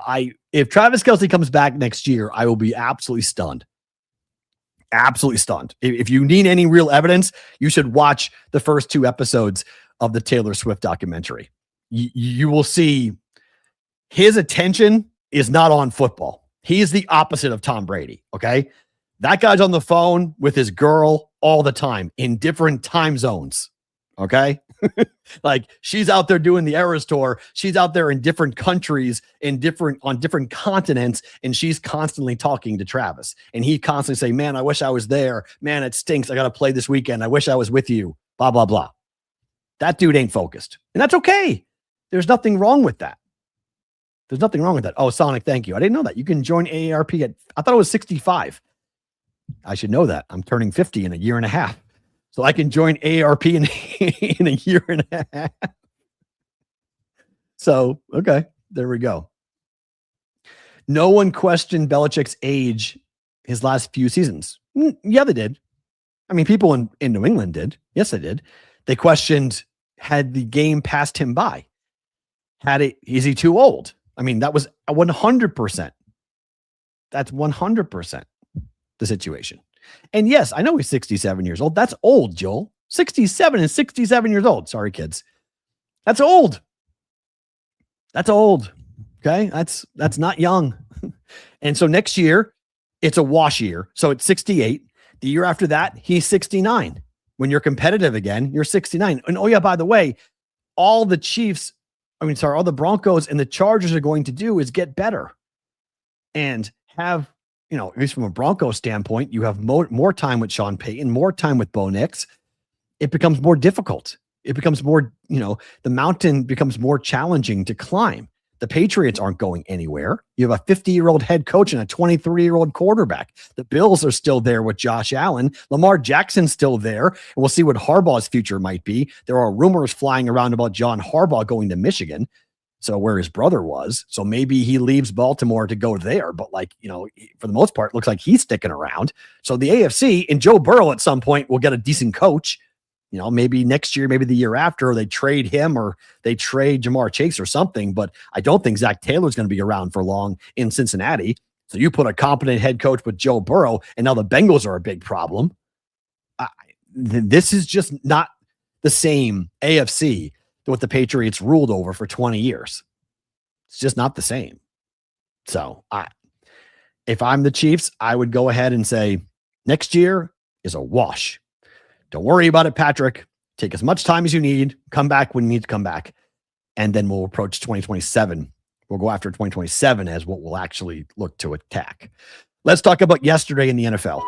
if Travis Kelce comes back next year, I will be absolutely stunned. Absolutely stunned. If you need any real evidence, you should watch the first 2 episodes of the Taylor Swift documentary. You will see his attention is not on football. He's the opposite of Tom Brady. Okay. That guy's on the phone with his girl all the time in different time zones. Okay. She's out there doing the Eras tour. She's out there in different countries, on different continents. And she's constantly talking to Travis, and he constantly say, man, I wish I was there, man. It stinks. I got to play this weekend. I wish I was with you, blah, blah, blah. That dude ain't focused, and that's okay. There's nothing wrong with that. There's nothing wrong with that. Oh, Sonic, thank you. I didn't know that. You can join AARP I thought it was 65. I should know that. I'm turning 50 in a year and a half. So I can join AARP in a year and a half. So, okay, there we go. No one questioned Belichick's age his last few seasons. Yeah, they did. I mean, people in New England did. Yes, they did. They questioned, had the game passed him by? Is he too old? I mean, that was 100%. That's 100% the situation. And yes, I know he's 67 years old. That's old, Joel. 67 and 67 years old. Sorry, kids. That's old. That's old. Okay. That's not young. And so next year, it's a wash year. So it's 68. The year after that, he's 69. When you're competitive again, you're 69. And oh yeah, by the way, all the Broncos and the Chargers are going to do is get better and have, at least from a Broncos standpoint, you have more time with Sean Payton, more time with Bo Nix. It becomes more difficult. It becomes more, the mountain becomes more challenging to climb. The Patriots aren't going anywhere. You have a 50-year-old head coach and a 23-year-old quarterback. The Bills are still there with Josh Allen. Lamar Jackson's still there. And we'll see what Harbaugh's future might be. There are rumors flying around about John Harbaugh going to Michigan, so where his brother was. So maybe he leaves Baltimore to go there. But for the most part, it looks like he's sticking around. So the AFC and Joe Burrow at some point will get a decent coach. Maybe next year, maybe the year after, they trade him or they trade Jamar Chase or something. But I don't think Zach Taylor's going to be around for long in Cincinnati. So you put a competent head coach with Joe Burrow, and now the Bengals are a big problem. This is just not the same AFC to what the Patriots ruled over for 20 years. It's just not the same. So if I'm the Chiefs, I would go ahead and say next year is a wash. Don't worry about it, Patrick. Take as much time as you need. Come back when you need to come back. And then we'll approach 2027. We'll go after 2027 as what we'll actually look to attack. Let's talk about yesterday in the NFL.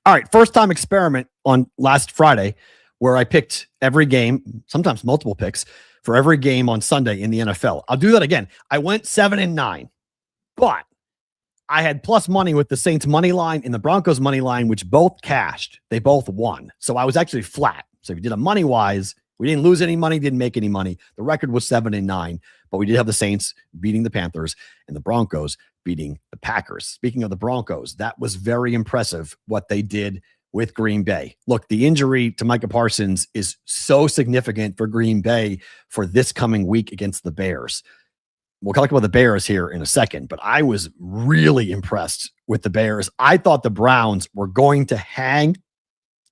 All right, first time experiment on last Friday where I picked every game, sometimes multiple picks, for every game on Sunday in the NFL. I'll do that again. I went 7-9, but I had plus money with the Saints money line and the Broncos money line, which both cashed. They both won. So I was actually flat. So if you did a money wise, we didn't lose any money, didn't make any money. The record was 7-9, but we did have the Saints beating the Panthers and the Broncos beating the Packers. Speaking of the Broncos, that was very impressive what they did with Green Bay. Look, the injury to Micah Parsons is so significant for Green Bay for this coming week against the Bears. We'll talk about the Bears here in a second, but I was really impressed with the Bears. I thought the Browns were going to hang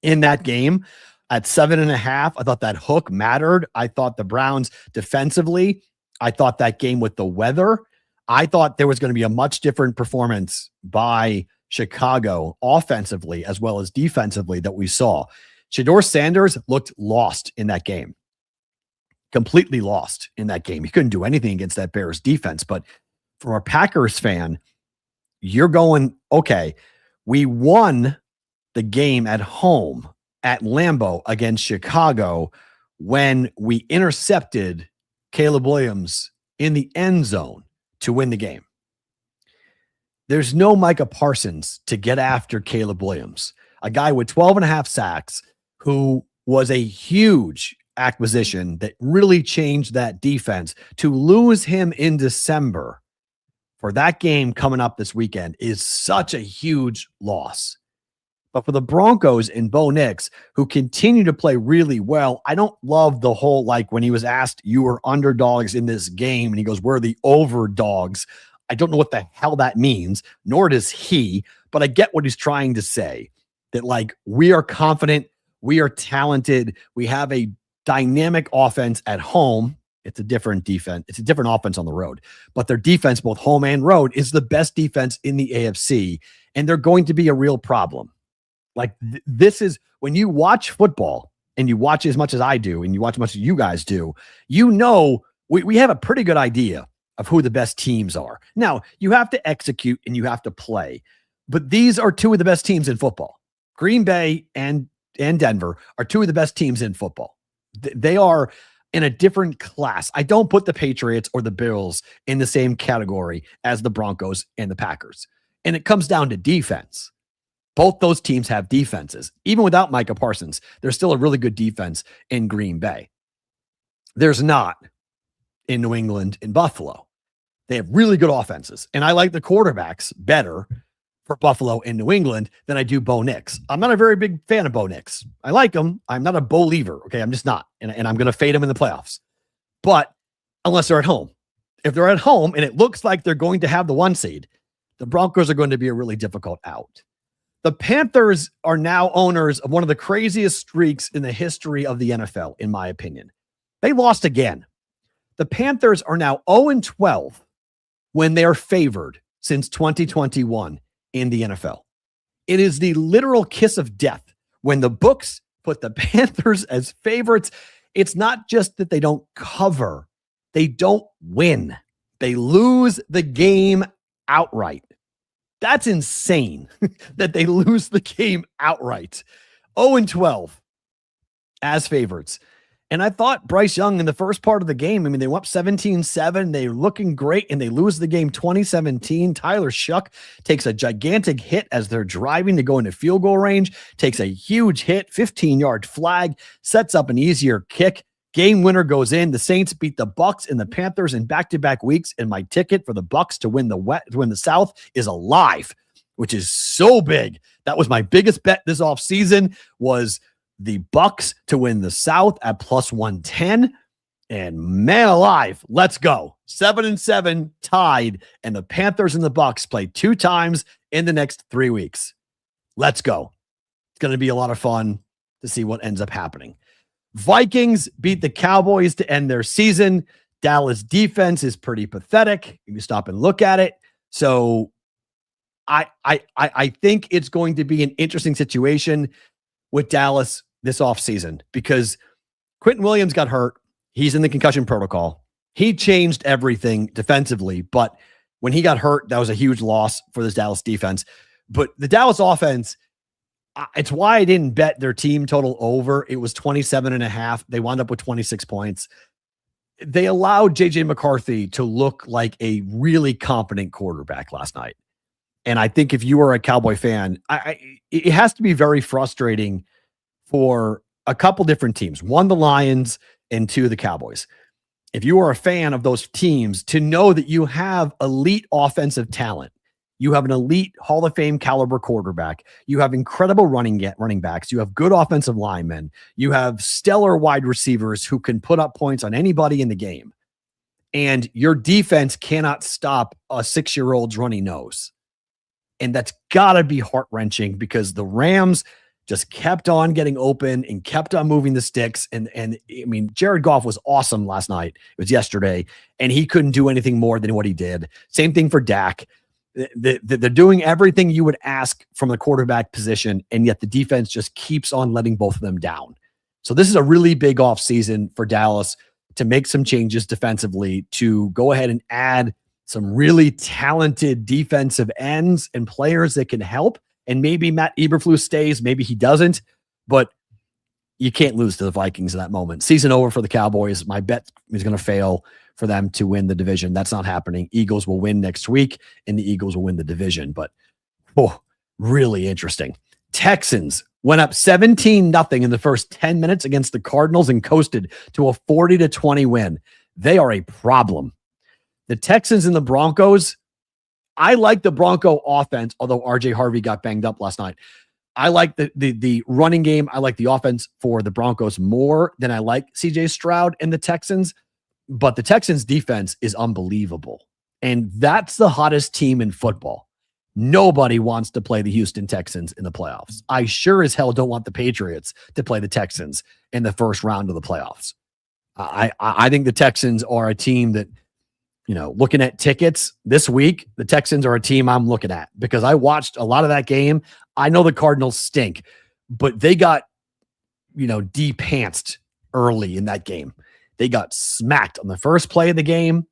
in that game at 7.5. I thought that hook mattered. I thought the Browns defensively, I thought that game with the weather, I thought there was going to be a much different performance by Chicago offensively as well as defensively that we saw. Shedeur Sanders looked lost in that game. Completely lost in that game. He couldn't do anything against that Bears defense. But from a Packers fan, you're going, okay, we won the game at home at Lambeau against Chicago when we intercepted Caleb Williams in the end zone to win the game. There's no Micah Parsons to get after Caleb Williams, a guy with 12.5 sacks who was a huge acquisition that really changed that defense. To lose him in December for that game coming up this weekend is such a huge loss. But for the Broncos and Bo Nix, who continue to play really well, I don't love the whole, when he was asked, you were underdogs in this game, and he goes, we're the overdogs. I don't know what the hell that means, nor does he, but I get what he's trying to say, that we are confident, we are talented, we have a dynamic offense at home. It's a different defense. It's a different offense on the road, but their defense, both home and road, is the best defense in the AFC. And they're going to be a real problem. This is when you watch football and you watch as much as I do, and you watch as much as you guys do, we have a pretty good idea of who the best teams are. Now you have to execute and you have to play, but these are two of the best teams in football, Green Bay and and Denver are two of the best teams in football. They are in a different class. I don't put the Patriots or the Bills in the same category as the Broncos and the Packers. And it comes down to defense. Both those teams have defenses. Even without Micah Parsons, there's still a really good defense in Green Bay. There's not in New England and Buffalo. They have really good offenses. And I like the quarterbacks better for Buffalo and New England than I do Bo Nix. I'm not a very big fan of Bo Nix. I like him. I'm not a believer. Okay. I'm just not. And I'm going to fade him in the playoffs. But unless they're at home. If they're at home and it looks like they're going to have the 1 seed, the Broncos are going to be a really difficult out. The Panthers are now owners of one of the craziest streaks in the history of the NFL, in my opinion. They lost again. The Panthers are now 0-12 when they're favored since 2021 in the NFL. It is the literal kiss of death when the books put the Panthers as favorites. It's not just that they don't cover, they don't win. They lose the game outright. That's insane that they lose the game outright. 0-12 as favorites. And I thought Bryce Young in the first part of the game, I mean, they went up 17-7. They're looking great, and they lose the game 2017. Tyler Shuck takes a gigantic hit as they're driving to go into field goal range, takes a huge hit, 15-yard flag, sets up an easier kick. Game winner goes in. The Saints beat the Bucs and the Panthers in back-to-back weeks, and my ticket for the Bucs to win the South is alive, which is so big. That was my biggest bet this offseason, was the Bucs to win the South at +110. And man alive, let's go. 7-7 tied, and the Panthers and the Bucs play 2 times in the next 3 weeks. Let's go. It's going to be a lot of fun to see what ends up happening. Vikings beat the Cowboys to end their season. Dallas defense is pretty pathetic if you stop and look at it. So I think it's going to be an interesting situation with Dallas this offseason because Quentin Williams got hurt. He's in the concussion protocol. He changed everything defensively, but when he got hurt, that was a huge loss for this Dallas defense. But the Dallas offense, it's why I didn't bet their team total over. It was 27.5. They wound up with 26 points. They allowed JJ McCarthy to look like a really competent quarterback last night. And I think if you are a Cowboy fan, it has to be very frustrating for a couple different teams. 1, the Lions, and 2, the Cowboys. If you are a fan of those teams, to know that you have elite offensive talent, you have an elite Hall of Fame caliber quarterback, you have incredible running backs, you have good offensive linemen, you have stellar wide receivers who can put up points on anybody in the game, and your defense cannot stop a 6-year-old's runny nose. And that's got to be heart-wrenching because the Rams just kept on getting open and kept on moving the sticks. And I mean, Jared Goff was awesome last night. It was yesterday, and he couldn't do anything more than what he did. Same thing for Dak. They're doing everything you would ask from the quarterback position, and yet the defense just keeps on letting both of them down. So this is a really big offseason for Dallas to make some changes defensively, to go ahead and add some really talented defensive ends and players that can help. And maybe Matt Eberflus stays, maybe he doesn't, but you can't lose to the Vikings in that moment. Season over for the Cowboys. My bet is going to fail for them to win the division. That's not happening. Eagles will win next week, and the Eagles will win the division. But, really interesting. Texans went up 17-0 in the first 10 minutes against the Cardinals and coasted to a 40-20 win. They are a problem. The Texans and the Broncos, I like the Bronco offense, although RJ Harvey got banged up last night. I like the running game. I like the offense for the Broncos more than I like CJ Stroud and the Texans. But the Texans defense is unbelievable. And that's the hottest team in football. Nobody wants to play the Houston Texans in the playoffs. I sure as hell don't want the Patriots to play the Texans in the first round of the playoffs. I think the Texans are a team that, looking at tickets this week, the Texans are a team I'm looking at because I watched a lot of that game. I know the Cardinals stink, but they got, de-pantsed early in that game. They got smacked on the first play of the game.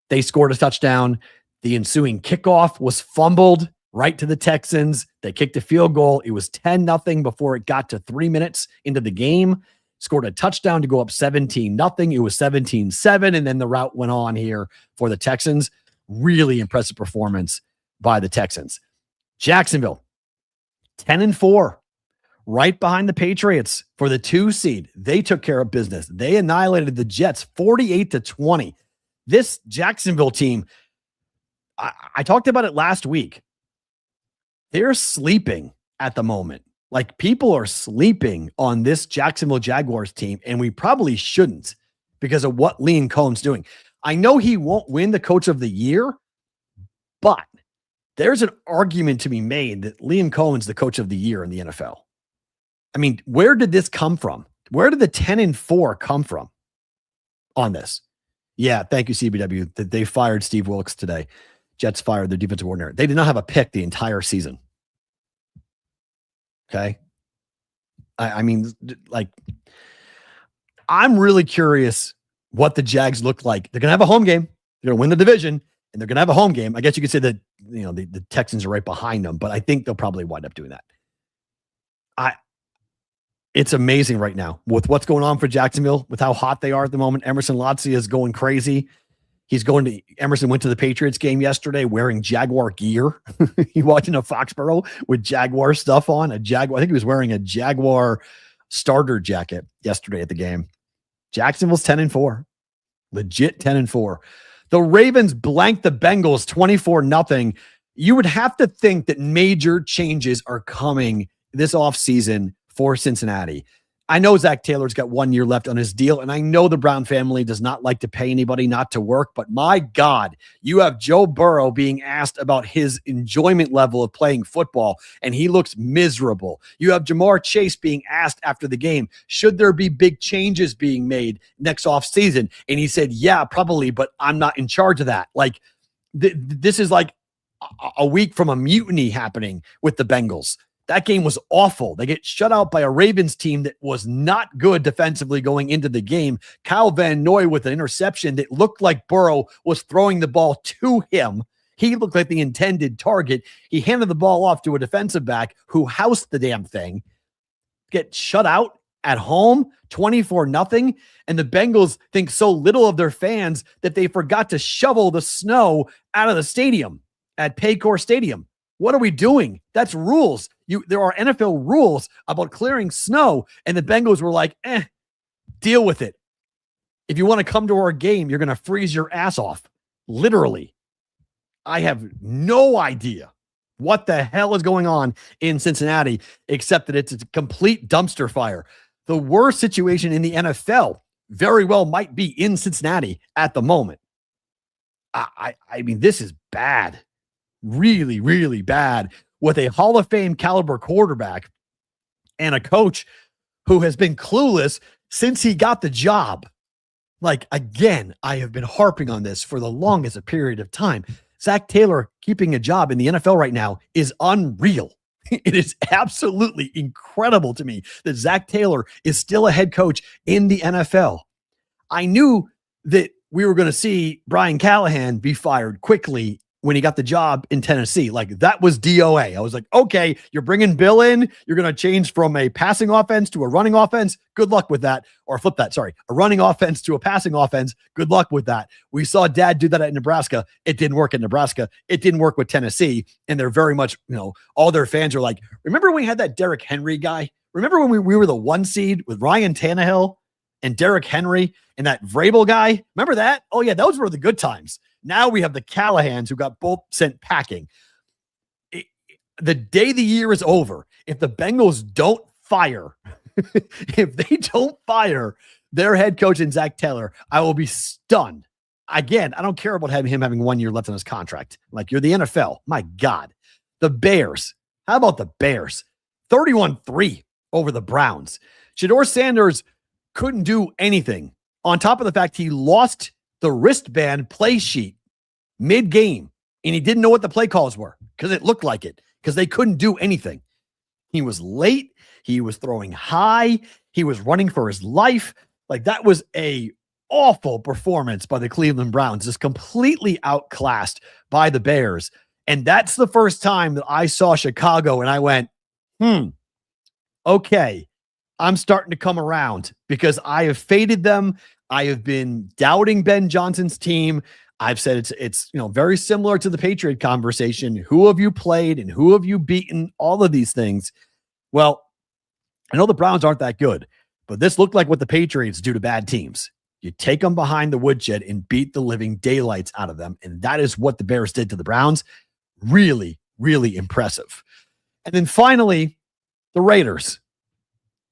They scored a touchdown. The ensuing kickoff was fumbled. right to the Texans. They kicked a field goal. It was 10-0 before it got to 3 minutes into the game. Scored a touchdown to go up 17-0. It was 17-7, and then the route went on here for the Texans. Really impressive performance by the Texans. Jacksonville, 10-4, right behind the Patriots for the 2 seed. They took care of business. They annihilated the Jets 48-20. This Jacksonville team, I talked about it last week. They're sleeping at the moment. Like, people are sleeping on this Jacksonville Jaguars team, and we probably shouldn't because of what Liam Cohen's doing. I know he won't win the Coach of the Year, but there's an argument to be made that Liam Cohen's the Coach of the Year in the NFL. I mean, where did this come from? Where did the 10-4 come from on this? Yeah, thank you, CBW. They fired Steve Wilkes today. Jets fired their defensive coordinator. They did not have a pick the entire season. Okay. I mean, like, I'm really curious what the Jags look like. They're going to have a home game. They're going to win the division, and they're going to have a home game. I guess you could say that, the Texans are right behind them, but I think they'll probably wind up doing that. It's amazing right now with what's going on for Jacksonville, with how hot they are at the moment. Emerson Lotzie is going crazy. Emerson went to the Patriots game yesterday wearing Jaguar gear. He walked into Foxborough with Jaguar stuff on. I think he was wearing a Jaguar starter jacket yesterday at the game. Jacksonville's 10-4. Legit 10-4. The Ravens blanked the Bengals 24-0. You would have to think that major changes are coming this offseason for Cincinnati. I know Zach Taylor's got 1 year left on his deal, and I know the Brown family does not like to pay anybody not to work, but my God, you have Joe Burrow being asked about his enjoyment level of playing football, and he looks miserable. You have Jamar Chase being asked after the game, should there be big changes being made next offseason? And he said, yeah, probably, but I'm not in charge of that. Like, this is like a week from a mutiny happening with the Bengals. That game was awful. They get shut out by a Ravens team that was not good defensively going into the game. Kyle Van Noy with an interception that looked like Burrow was throwing the ball to him. He looked like the intended target. He handed the ball off to a defensive back who housed the damn thing. Get shut out at home, 24-0. And the Bengals think so little of their fans that they forgot to shovel the snow out of the stadium at Paycor Stadium. What are we doing? That's rules. There are NFL rules about clearing snow, and the Bengals were like, deal with it. If you want to come to our game, you're going to freeze your ass off. Literally. I have no idea what the hell is going on in Cincinnati, except that it's a complete dumpster fire. The worst situation in the NFL very well might be in Cincinnati at the moment. I mean, this is bad. Really, really bad, with a Hall of Fame caliber quarterback and a coach who has been clueless since he got the job. Like, again, I have been harping on this for the longest a period of time. Zach Taylor keeping a job in the NFL right now is unreal. It is absolutely incredible to me that Zach Taylor is still a head coach in the NFL. I knew that we were going to see Brian Callahan be fired quickly when he got the job in Tennessee. Like, that was DOA. I was like, okay, you're bringing Bill in. You're going to change from a passing offense to a running offense. Good luck with that. Or flip that. Sorry. A running offense to a passing offense. Good luck with that. We saw Dad do that at Nebraska. It didn't work at Nebraska. It didn't work with Tennessee. And they're very much, all their fans are like, remember when we had that Derrick Henry guy? Remember when we were the 1 seed with Ryan Tannehill and Derrick Henry and that Vrabel guy? Remember that? Oh yeah, those were the good times. Now we have the Callahans who got both sent packing. The day the year is over, if the Bengals don't fire, if they don't fire their head coach and Zach Taylor, I will be stunned. Again, I don't care about him having 1 year left on his contract. Like, you're the NFL. My God. The Bears. How about the Bears? 31-3 over the Browns. Shedeur Sanders couldn't do anything. On top of the fact he lost the wristband play sheet mid-game, and he didn't know what the play calls were because it looked like it, because they couldn't do anything. He was late. He was throwing high. He was running for his life. Like, that was a awful performance by the Cleveland Browns, just completely outclassed by the Bears. And that's the first time that I saw Chicago and I went, okay, I'm starting to come around because I have faded them. I have been doubting Ben Johnson's team. I've said it's very similar to the Patriot conversation. Who have you played and who have you beaten? All of these things. Well, I know the Browns aren't that good, but this looked like what the Patriots do to bad teams. You take them behind the woodshed and beat the living daylights out of them. And that is what the Bears did to the Browns. Really, really impressive. And then finally, the Raiders.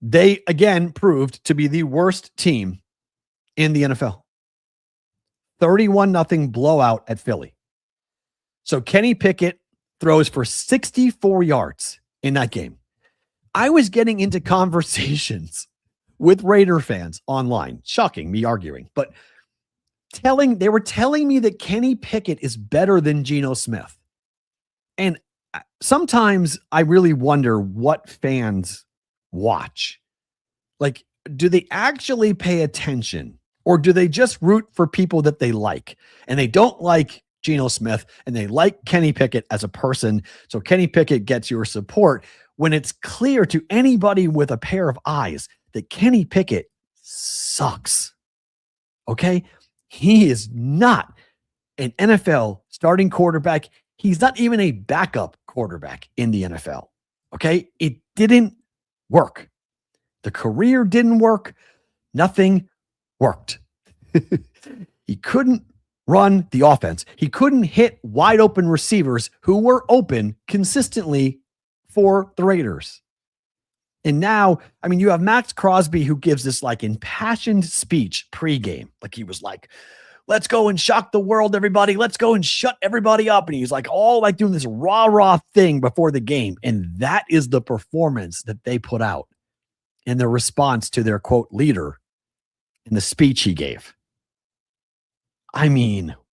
They again proved to be the worst team in the NFL. 31-0 blowout at Philly. So Kenny Pickett throws for 64 yards in that game. I was getting into conversations with Raider fans online, shocking me arguing, but they were telling me that Kenny Pickett is better than Geno Smith. And sometimes I really wonder what fans watch. Like, do they actually pay attention, or do they just root for people that they like? And they don't like Geno Smith and they like Kenny Pickett as a person. So Kenny Pickett gets your support when it's clear to anybody with a pair of eyes that Kenny Pickett sucks. Okay? He is not an NFL starting quarterback. He's not even a backup quarterback in the NFL. Okay? It didn't work. The career didn't work. Nothing worked. He couldn't run the offense. He couldn't hit wide open receivers who were open consistently for the Raiders. And now, you have Max Crosby who gives this like impassioned speech pregame. Like he was like, let's go and shock the world, everybody. Let's go and shut everybody up. And he's like all like doing this rah-rah thing before the game. And that is the performance that they put out in their response to their quote leader in the speech he gave.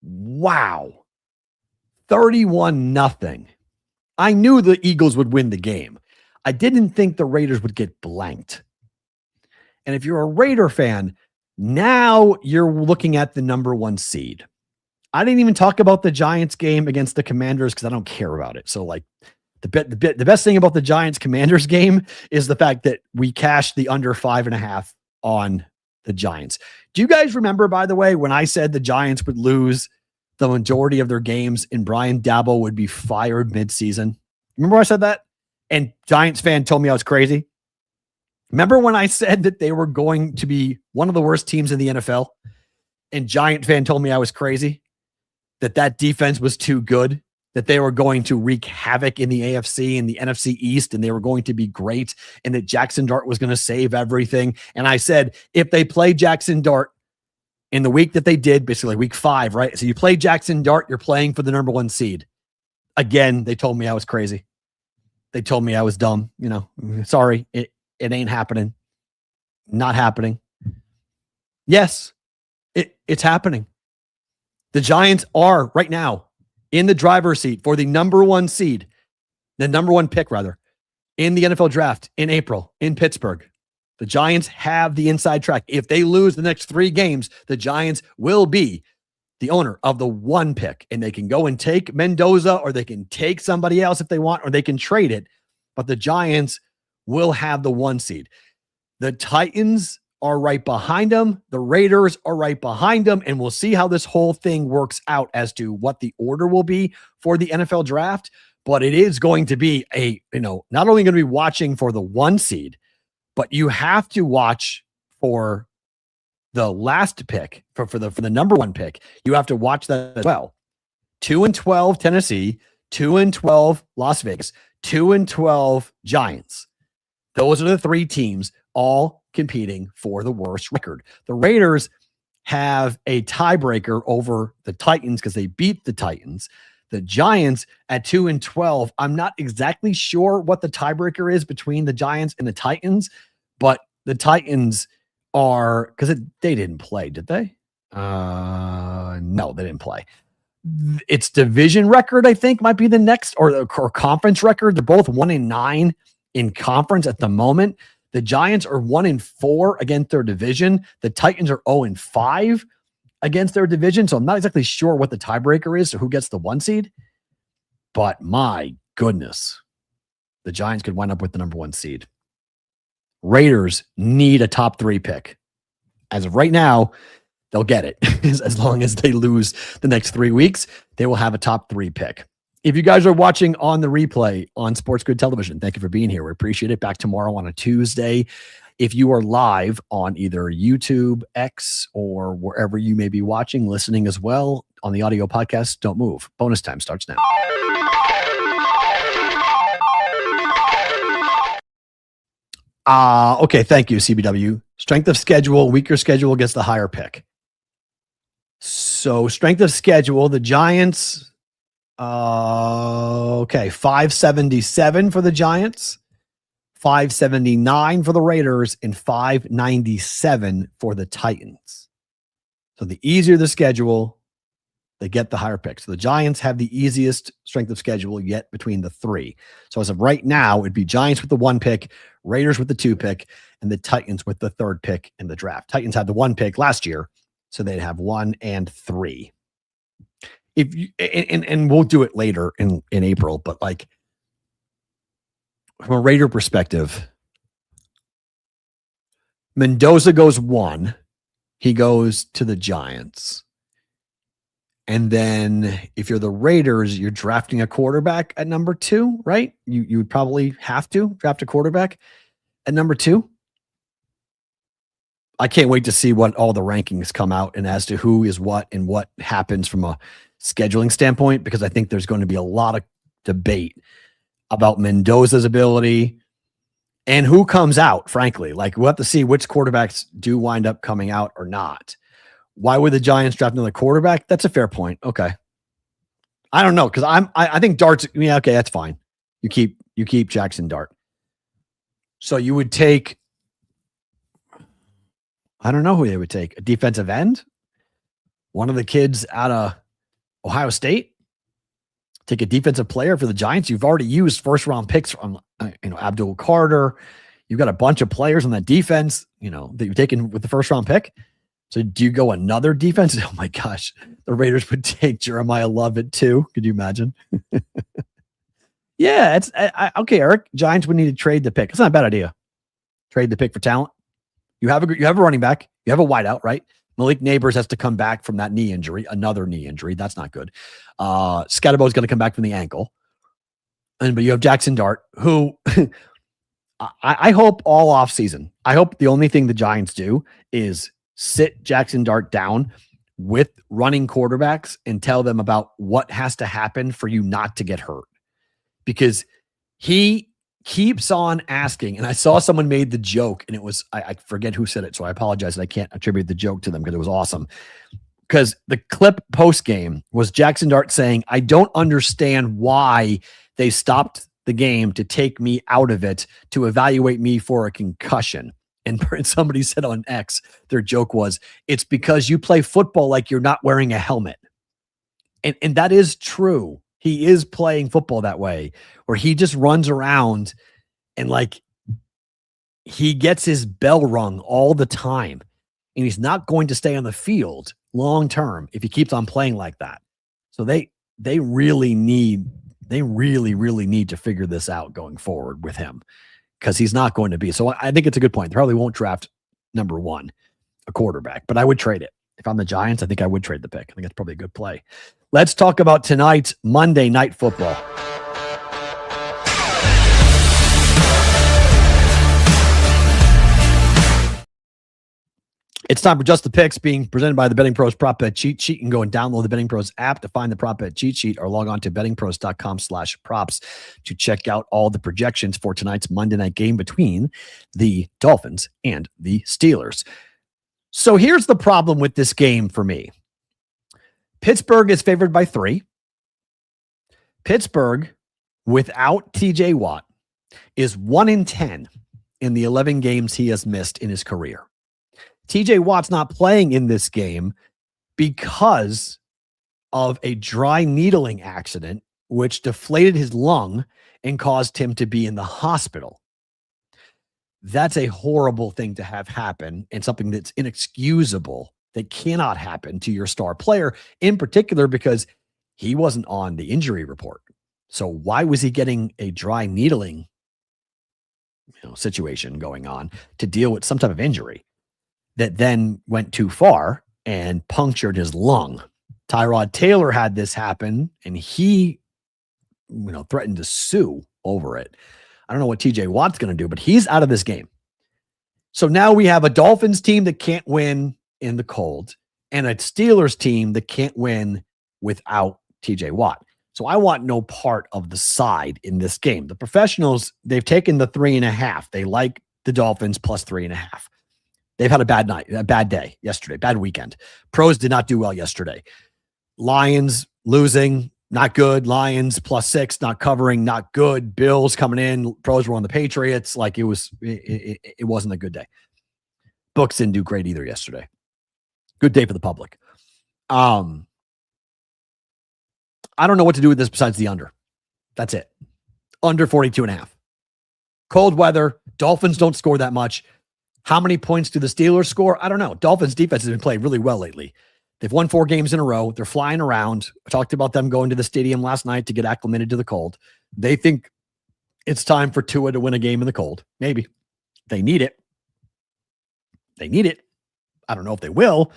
Wow. 31-0. I knew the Eagles would win the game. I didn't think the Raiders would get blanked. And if you're a Raider fan, now you're looking at the number 1 seed. I didn't even talk about the Giants game against the Commanders because I don't care about it. So like the best thing about the Giants Commanders game is the fact that we cashed the under 5.5 on the Giants. Do you guys remember, by the way, when I said the Giants would lose the majority of their games and Brian Daboll would be fired midseason? Remember I said that? And Giants fan told me I was crazy. Remember when I said that they were going to be one of the worst teams in the NFL? And Giant fan told me I was crazy, that defense was too good, that they were going to wreak havoc in the AFC and the NFC East, and they were going to be great, and that Jackson Dart was going to save everything. And I said, if they play Jackson Dart in the week that they did, basically week 5, right? So you play Jackson Dart, you're playing for the number 1 seed. Again, they told me I was crazy. They told me I was dumb. Sorry, it ain't happening. Not happening. Yes, it's happening. The Giants are right now in the driver's seat for the number 1 seed, the number 1 pick rather, in the NFL draft in April in Pittsburgh. The Giants have the inside track. If they lose the next 3 games, the Giants will be the owner of the 1 pick, and they can go and take Mendoza, or they can take somebody else if they want, or they can trade it. But the Giants will have the 1 seed. The Titans are right behind them. The Raiders are right behind them. And we'll see how this whole thing works out as to what the order will be for the NFL draft. But it is going to be not only going to be watching for the 1 seed, but you have to watch for the last pick for the number 1 pick. You have to watch that as well. 2-12 Tennessee, 2-12 Las Vegas, 2-12 Giants. Those are the 3 teams all competing for the worst record. The Raiders have a tiebreaker over the Titans because they beat the Titans. The Giants at 2-12. I'm not exactly sure what the tiebreaker is between the Giants and the Titans, but the Titans are, because they didn't play, did they? No, they didn't play. Its division record, I think, might be the next, or conference record. They're both 1-9 in conference at the moment. The Giants are 1-4 against their division. The Titans are 0-5 against their division. So I'm not exactly sure what the tiebreaker is. So who gets the 1 seed? But my goodness, the Giants could wind up with the number 1 seed. Raiders need a top 3 pick. As of right now, they'll get it. As long as they lose the next 3 weeks, they will have a top 3 pick. If you guys are watching on the replay on Sports Grid Television, thank you for being here. We appreciate it. Back tomorrow on a Tuesday. If you are live on either YouTube, X, or wherever you may be watching, listening as well on the audio podcast, don't move. Bonus time starts now. Okay, thank you, CBW. Strength of schedule, weaker schedule gets the higher pick. So strength of schedule, the Giants, 577 for the Giants, 579 for the Raiders, and 597 for the Titans. So the easier the schedule, they get the higher pick. So the Giants have the easiest strength of schedule yet between the 3. So as of right now, it'd be Giants with the 1 pick, Raiders with the 2 pick, and the Titans with the 3rd pick in the draft. Titans had the 1 pick last year, so they'd have 1 and 3. If you and we'll do it later in April, but like from a Raider perspective, Mendoza goes 1. He goes to the Giants. And then if you're the Raiders, you're drafting a quarterback at number 2, right? You would probably have to draft a quarterback at number 2. I can't wait to see what all the rankings come out and as to who is what and what happens from a scheduling standpoint, because I think there's going to be a lot of debate about Mendoza's ability and who comes out, frankly. Like, we'll have to see which quarterbacks do wind up coming out or not. Why would the Giants draft another quarterback? That's a fair point. Okay. I don't know, because I think Dart's, yeah, okay, that's fine. You keep Jackson Dart. So you would take, I don't know who they would take. A defensive end? One of the kids out of Ohio State? Take a defensive player for the Giants? You've already used first-round picks from Abdul Carter. You've got a bunch of players on that defense, that you've taken with the first-round pick. So do you go another defense? Oh my gosh. The Raiders would take Jeremiah Lovett too. Could you imagine? Yeah, it's okay, Eric. Giants would need to trade the pick. It's not a bad idea. Trade the pick for talent. You have a running back. You have a wideout, right? Malik Neighbors has to come back from that knee injury, another knee injury. That's not good. Scatterbo is going to come back from the ankle. But you have Jackson Dart, who I hope all offseason, I hope the only thing the Giants do is sit Jackson Dart down with running quarterbacks and tell them about what has to happen for you not to get hurt. Because he keeps on asking, and I saw someone made the joke, and it was, I forget who said it, so I apologize that I can't attribute the joke to them because it was awesome. Because the clip post-game was Jackson Dart saying, I don't understand why they stopped the game to take me out of it to evaluate me for a concussion. And somebody said on X, their joke was, it's because you play football like you're not wearing a helmet. And that is true. He is playing football that way, where he just runs around and like he gets his bell rung all the time. And he's not going to stay on the field long term if he keeps on playing like that. So they really need to figure this out going forward with him, because he's not going to be. So I think it's a good point. They probably won't draft number 1, a quarterback, but I would trade it. If I'm the Giants, I think I would trade the pick. I think that's probably a good play. Let's talk about tonight's Monday Night Football. It's time for Just the Picks, being presented by the Betting Pros Prop Bet Cheat Sheet. You can go and download the Betting Pros app to find the Prop Bet Cheat Sheet, or log on to bettingpros.com/props to check out all the projections for tonight's Monday night game between the Dolphins and the Steelers. So here's the problem with this game for me. Pittsburgh is favored by 3. Pittsburgh, without TJ Watt, is 1-10 in the 11 games he has missed in his career. TJ Watt's not playing in this game because of a dry needling accident, which deflated his lung and caused him to be in the hospital. That's a horrible thing to have happen, and something that's inexcusable, that cannot happen to your star player, in particular because he wasn't on the injury report. So why was he getting a dry needling situation going on to deal with some type of injury that then went too far and punctured his lung? Tyrod Taylor had this happen, and he threatened to sue over it. I don't know what TJ Watt's going to do, but he's out of this game. So now we have a Dolphins team that can't win in the cold and a Steelers team that can't win without TJ Watt. So I want no part of the side in this game. The professionals, they've taken the 3.5. They like the Dolphins plus 3.5. They've had a bad night, a bad day yesterday, bad weekend. Pros did not do well yesterday. Lions losing, not good. Lions +6, not covering, not good. Bills coming in. Pros were on the Patriots. Like it wasn't a good day. Books didn't do great either yesterday. Good day for the public. I don't know what to do with this besides the under. That's it. Under 42.5. Cold weather. Dolphins don't score that much. How many points do the Steelers score? I don't know. Dolphins defense has been playing really well lately. They've won 4 games in a row. They're flying around. I talked about them going to the stadium last night to get acclimated to the cold. They think it's time for Tua to win a game in the cold. Maybe. They need it. They need it. I don't know if they will,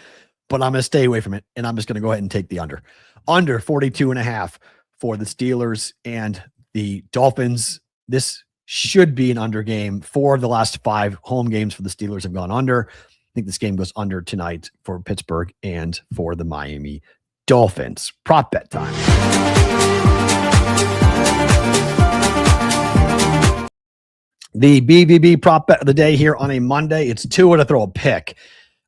but I'm going to stay away from it, and I'm just going to go ahead and take the under. Under 42.5 for the Steelers and the Dolphins. This should be an under game. 4 of the last 5 home games for the Steelers have gone under. I think this game goes under tonight for Pittsburgh and for the Miami Dolphins. Prop bet time. The BBB prop bet of the day here on a Monday. It's Tua to throw a pick.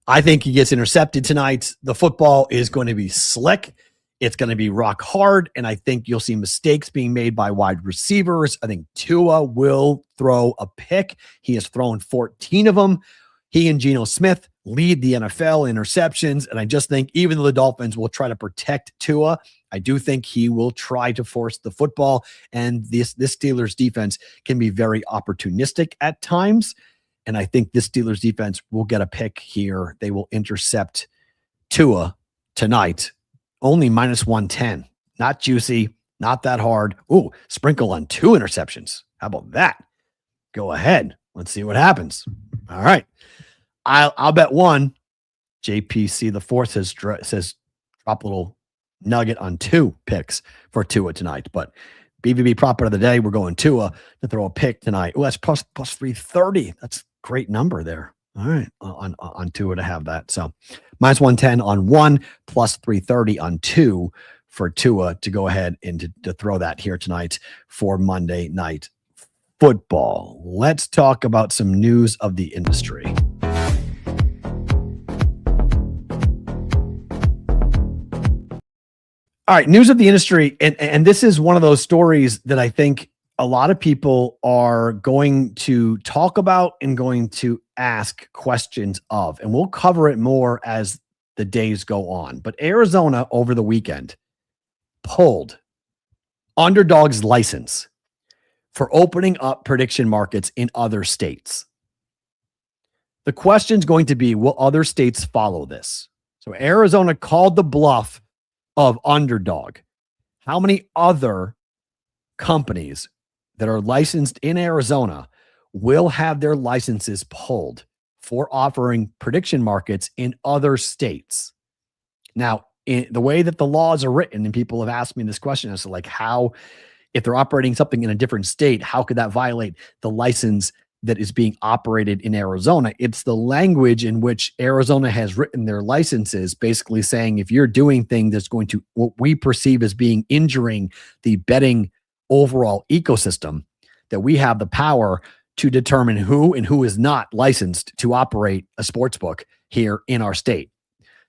I think he gets intercepted tonight. The football is going to be slick. It's going to be rock hard, and I think you'll see mistakes being made by wide receivers. I think Tua will throw a pick. He has thrown 14 of them. He and Geno Smith lead the NFL in interceptions, and I just think even though the Dolphins will try to protect Tua, I do think he will try to force the football, and this Steelers defense can be very opportunistic at times, and I think this Steelers defense will get a pick here. They will intercept Tua tonight. Only -110. Not juicy, not that hard. Ooh, sprinkle on 2 interceptions. How about that? Go ahead. Let's see what happens. All right. I'll bet 1. JPC the fourth says drop a little nugget on 2 picks for Tua tonight. But BBB prop of the day, we're going Tua to throw a pick tonight. Oh, that's plus 330. That's a great number there. All right, on Tua to have that. So -110 on 1, plus 330 on 2 for Tua to go ahead and to throw that here tonight for Monday Night Football. Let's talk about some news of the industry. All right, news of the industry, and this is one of those stories that I think a lot of people are going to talk about and going to ask questions of, and we'll cover it more as the days go on. But Arizona over the weekend pulled Underdog's license for opening up prediction markets in other states. The question's going to be, will other states follow this? So Arizona called the bluff of Underdog. How many other companies that are licensed in Arizona will have their licenses pulled for offering prediction markets in other states? Now, in the way that the laws are written, and people have asked me this question as to like how, if they're operating something in a different state, how could that violate the license that is being operated in Arizona? It's the language in which Arizona has written their licenses, basically saying if you're doing things that's going to, what we perceive as being injuring the betting overall ecosystem, that we have the power to determine who and who is not licensed to operate a sports book here in our state.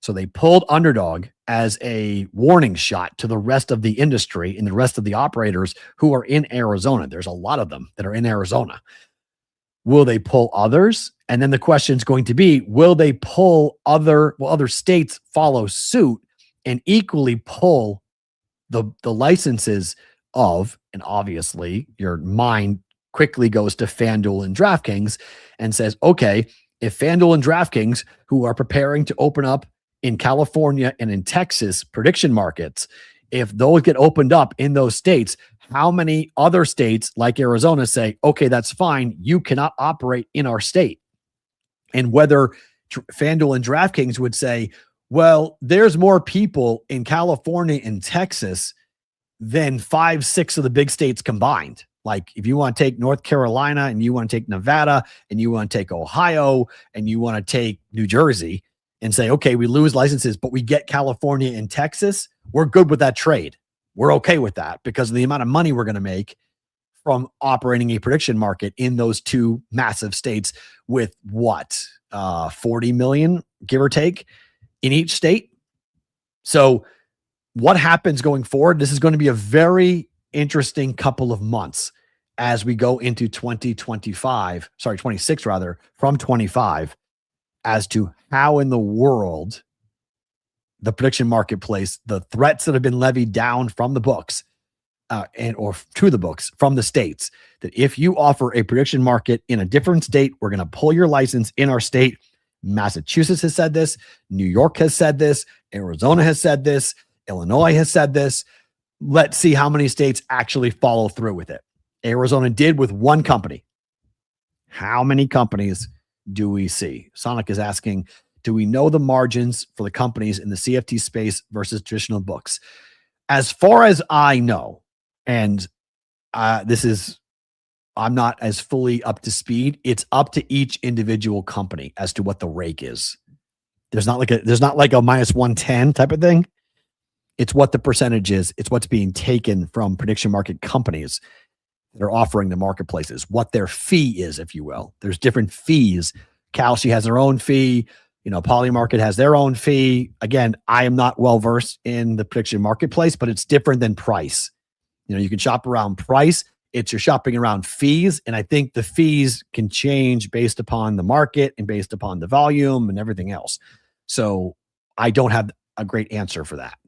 So they pulled Underdog as a warning shot to the rest of the industry and the rest of the operators who are in Arizona. There's a lot of them that are in Arizona. Will they pull others? And then the question is going to be, will they pull other states follow suit and equally pull the licenses of, and obviously your mind quickly goes to FanDuel and DraftKings and says, okay, if FanDuel and DraftKings, who are preparing to open up in California and in Texas prediction markets, if those get opened up in those states, how many other states like Arizona say, okay, that's fine. You cannot operate in our state. And whether FanDuel and DraftKings would say, well, there's more people in California and Texas than 5, 6 of the big states combined. Like if you want to take North Carolina and you want to take Nevada and you want to take Ohio and you want to take New Jersey and say, okay, we lose licenses, but we get California and Texas, we're good with that trade. We're okay with that because of the amount of money we're going to make from operating a prediction market in those two massive states with 40 million, give or take, in each state. So what happens going forward? This is going to be a very interesting couple of months as we go into 26 rather, from 25, as to how in the world the prediction marketplace, the threats that have been levied down from the books or to the books from the states, that if you offer a prediction market in a different state, we're going to pull your license in our state. Massachusetts has said this. New York has said this. Arizona has said this. Illinois has said this. Let's see how many states actually follow through with it. Arizona did with one company. How many companies do we see? Sonic is asking, do we know the margins for the companies in the CFT space versus traditional books? As far as I know, and I'm not as fully up to speed, it's up to each individual company as to what the rake is. There's not like a minus 110 type of thing. It's what the percentage is. It's what's being taken from prediction market companies that are offering the marketplaces, what their fee is, if you will. There's different fees. Kalshi has their own fee. Polymarket has their own fee. Again, I am not well-versed in the prediction marketplace, but it's different than price. You can shop around price. You're shopping around fees. And I think the fees can change based upon the market and based upon the volume and everything else. So I don't have a great answer for that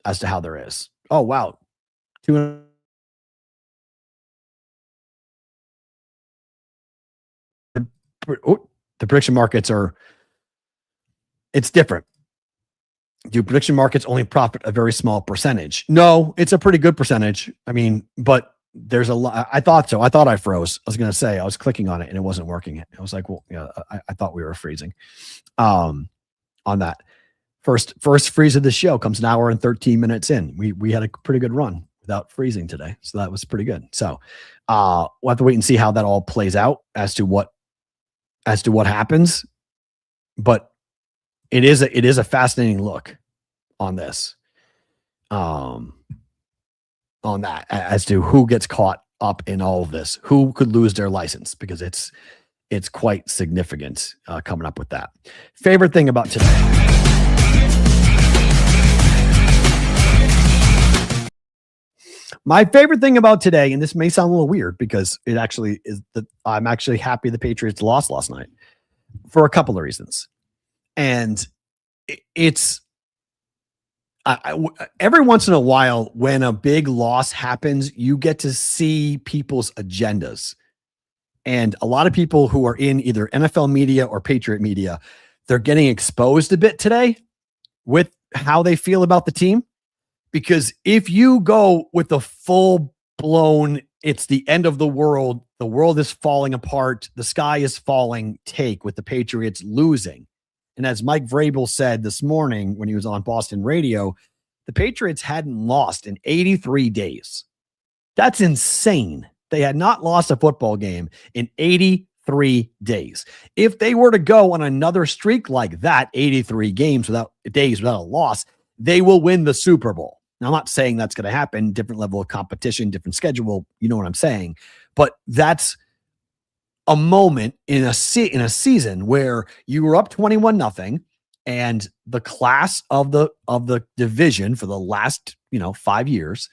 as to how there is. Oh, wow. The prediction markets it's different. Do prediction markets only profit a very small percentage? No, it's a pretty good percentage. I mean, but there's a lot. I thought so. I thought I froze. I was going to say, I was clicking on it and it wasn't working. I was like, well, yeah, I thought we were freezing on that. First freeze of the show comes an hour and 13 minutes in. We had a pretty good run without freezing today. So that was pretty good. So we'll have to wait and see how that all plays out as to what happens. But it is a fascinating look on this, on that, as to who gets caught up in all of this, who could lose their license, because it's quite significant coming up with that. Favorite thing about today. My favorite thing about today, and this may sound a little weird because it actually is, that I'm actually happy the Patriots lost last night for a couple of reasons. And it's every once in a while when a big loss happens, you get to see people's agendas. And a lot of people who are in either NFL media or Patriot media, they're getting exposed a bit today with how they feel about the team. Because if you go with the full blown, it's the end of the world is falling apart, the sky is falling take with the Patriots losing. And as Mike Vrabel said this morning when he was on Boston radio, the Patriots hadn't lost in 83 days. That's insane. They had not lost a football game in 83 days. If they were to go on another streak like that, 83 days without a loss, they will win the Super Bowl. Now, I'm not saying that's going to happen. Different level of competition, different schedule. You know what I'm saying? But that's a moment in a season where you were up 21-0, and the class of the division for the last 5 years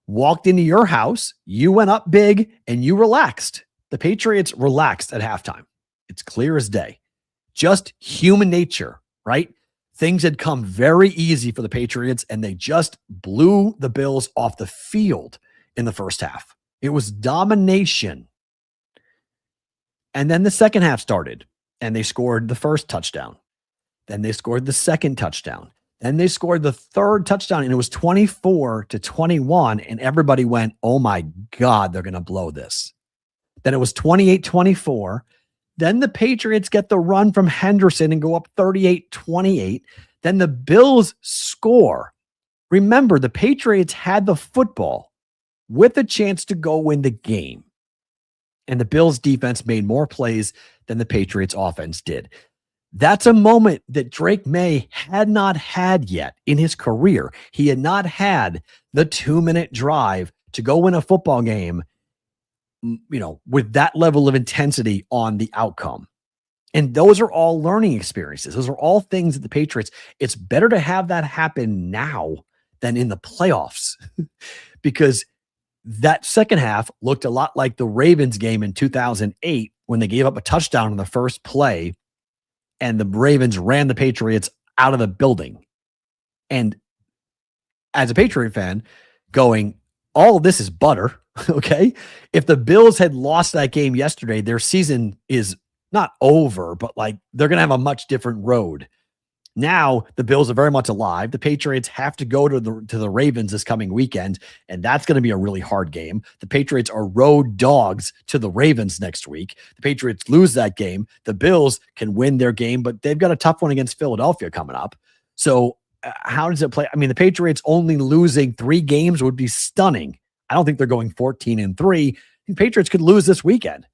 walked into your house. You went up big and you relaxed. The Patriots relaxed at halftime. It's clear as day. Just human nature, right? Things had come very easy for the Patriots, and they just blew the Bills off the field in the first half. It was domination. And then the second half started, and they scored the first touchdown. Then they scored the second touchdown. Then they scored the third touchdown, and it was 24-21, and everybody went, oh my God, they're going to blow this. Then it was 28-24. Then the Patriots get the run from Henderson and go up 38-28. Then the Bills score. Remember, the Patriots had the football with a chance to go win the game. And the Bills defense made more plays than the Patriots offense did. That's a moment that Drake May had not had yet in his career. He had not had the 2-minute drive to go win a football game, with that level of intensity on the outcome. And those are all learning experiences. Those are all things that the Patriots, it's better to have that happen now than in the playoffs because that second half looked a lot like the Ravens game in 2008 when they gave up a touchdown on the first play and the Ravens ran the Patriots out of the building. And as a Patriot fan going, all of this is butter. Okay. If the Bills had lost that game yesterday, their season is not over, but they're going to have a much different road. Now the Bills are very much alive. The Patriots have to go to the Ravens this coming weekend, and that's going to be a really hard game. The Patriots are road dogs to the Ravens next week. The Patriots lose that game. The Bills can win their game, but they've got a tough one against Philadelphia coming up. So how does it play? I mean, the Patriots only losing 3 games would be stunning. I don't think they're going 14-3. The Patriots could lose this weekend,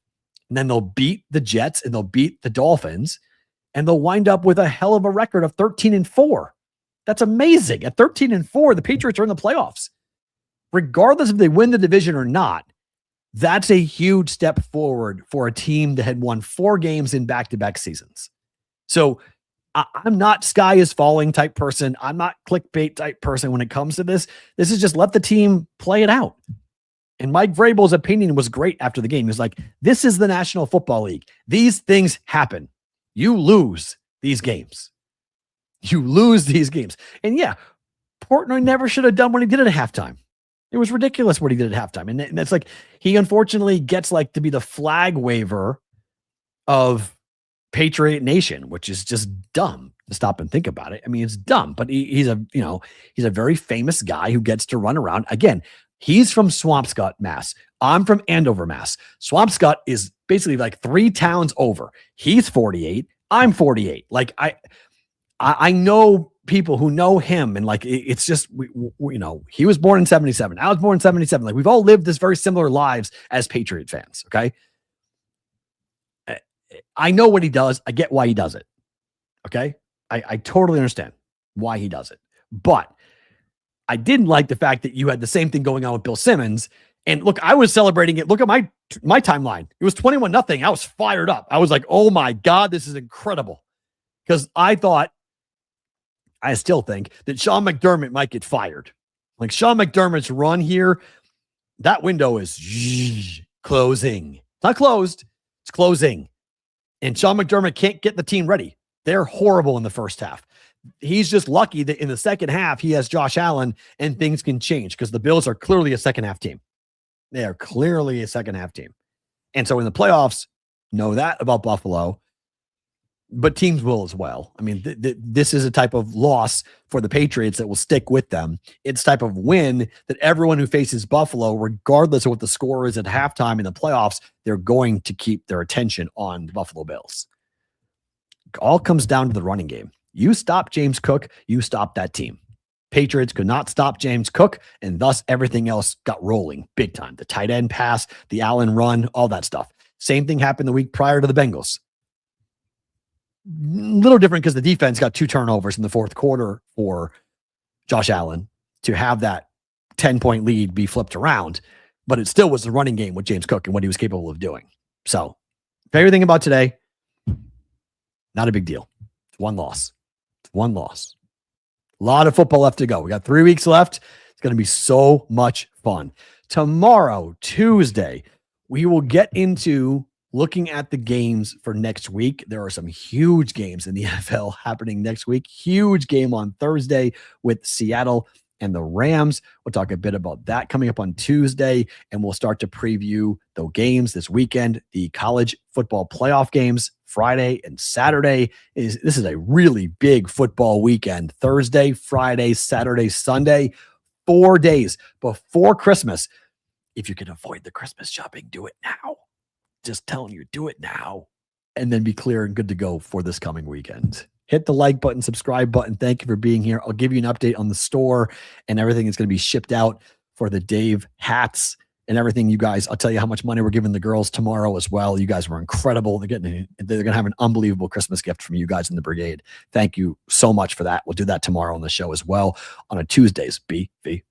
and then they'll beat the Jets and they'll beat the Dolphins. And they'll wind up with a hell of a record of 13-4. That's amazing. At 13-4, the Patriots are in the playoffs. Regardless if they win the division or not, that's a huge step forward for a team that had won 4 games in back-to-back seasons. So I'm not sky is falling type person. I'm not clickbait type person when it comes to this. This is just let the team play it out. And Mike Vrabel's opinion was great after the game. He was like, this is the National Football League. These things happen. You lose these games. You lose these games. And yeah, Portnoy never should have done what he did at halftime. It was ridiculous what he did at halftime. And that's like, he unfortunately gets to be the flag waver of Patriot Nation, which is just dumb to stop and think about it. I mean, it's dumb, but he's a very famous guy who gets to run around. Again, he's from Swampscott, Mass. I'm from Andover, Mass. Swampscott is basically 3 towns over. He's 48. I'm 48. I know people who know him, and it's just he was born in 77. I was born in 77. We've all lived this very similar lives as Patriot fans. Okay, I know what he does. I get why he does it. Okay, I totally understand why he does it, but I didn't like the fact that you had the same thing going on with Bill Simmons. And look, I was celebrating it. Look at my timeline. It was 21-0. I was fired up. I was like, oh my God, this is incredible. Because I still think that Sean McDermott might get fired. Sean McDermott's run here, that window is closing. It's not closed. It's closing. And Sean McDermott can't get the team ready. They're horrible in the first half. He's just lucky that in the second half, he has Josh Allen and things can change because the Bills are clearly a second half team. They are clearly a second half team. And so in the playoffs, know that about Buffalo, but teams will as well. I mean, this is a type of loss for the Patriots that will stick with them. It's a type of win that everyone who faces Buffalo, regardless of what the score is at halftime in the playoffs, they're going to keep their attention on the Buffalo Bills. It all comes down to the running game. You stop James Cook, you stop that team. Patriots could not stop James Cook, and thus everything else got rolling big time. The tight end pass, the Allen run, all that stuff. Same thing happened the week prior to the Bengals. Little different because the defense got 2 turnovers in the fourth quarter for Josh Allen to have that 10-point lead be flipped around, but it still was the running game with James Cook and what he was capable of doing. So, favorite thing about today, not a big deal. It's one loss. It's one loss. A lot of football left to go. We got 3 weeks left. It's going to be so much fun. Tomorrow, Tuesday, we will get into looking at the games for next week. There are some huge games in the NFL happening next week. Huge game on Thursday with Seattle and the Rams. We'll talk a bit about that coming up on Tuesday, and we'll start to preview the games this weekend, the college football playoff games Friday and Saturday. This is a really big football weekend. Thursday, Friday, Saturday, Sunday, 4 days before Christmas. If you can avoid the Christmas shopping, do it now. Just telling you, do it now. And then be clear and good to go for this coming weekend. Hit the like button, subscribe button. Thank you for being here. I'll give you an update on the store and everything that's going to be shipped out for the Dave hats and everything. You guys, I'll tell you how much money we're giving the girls tomorrow as well. You guys were incredible. They're going to have an unbelievable Christmas gift from you guys in the brigade. Thank you so much for that. We'll do that tomorrow on the show as well on a Tuesdays. BVB.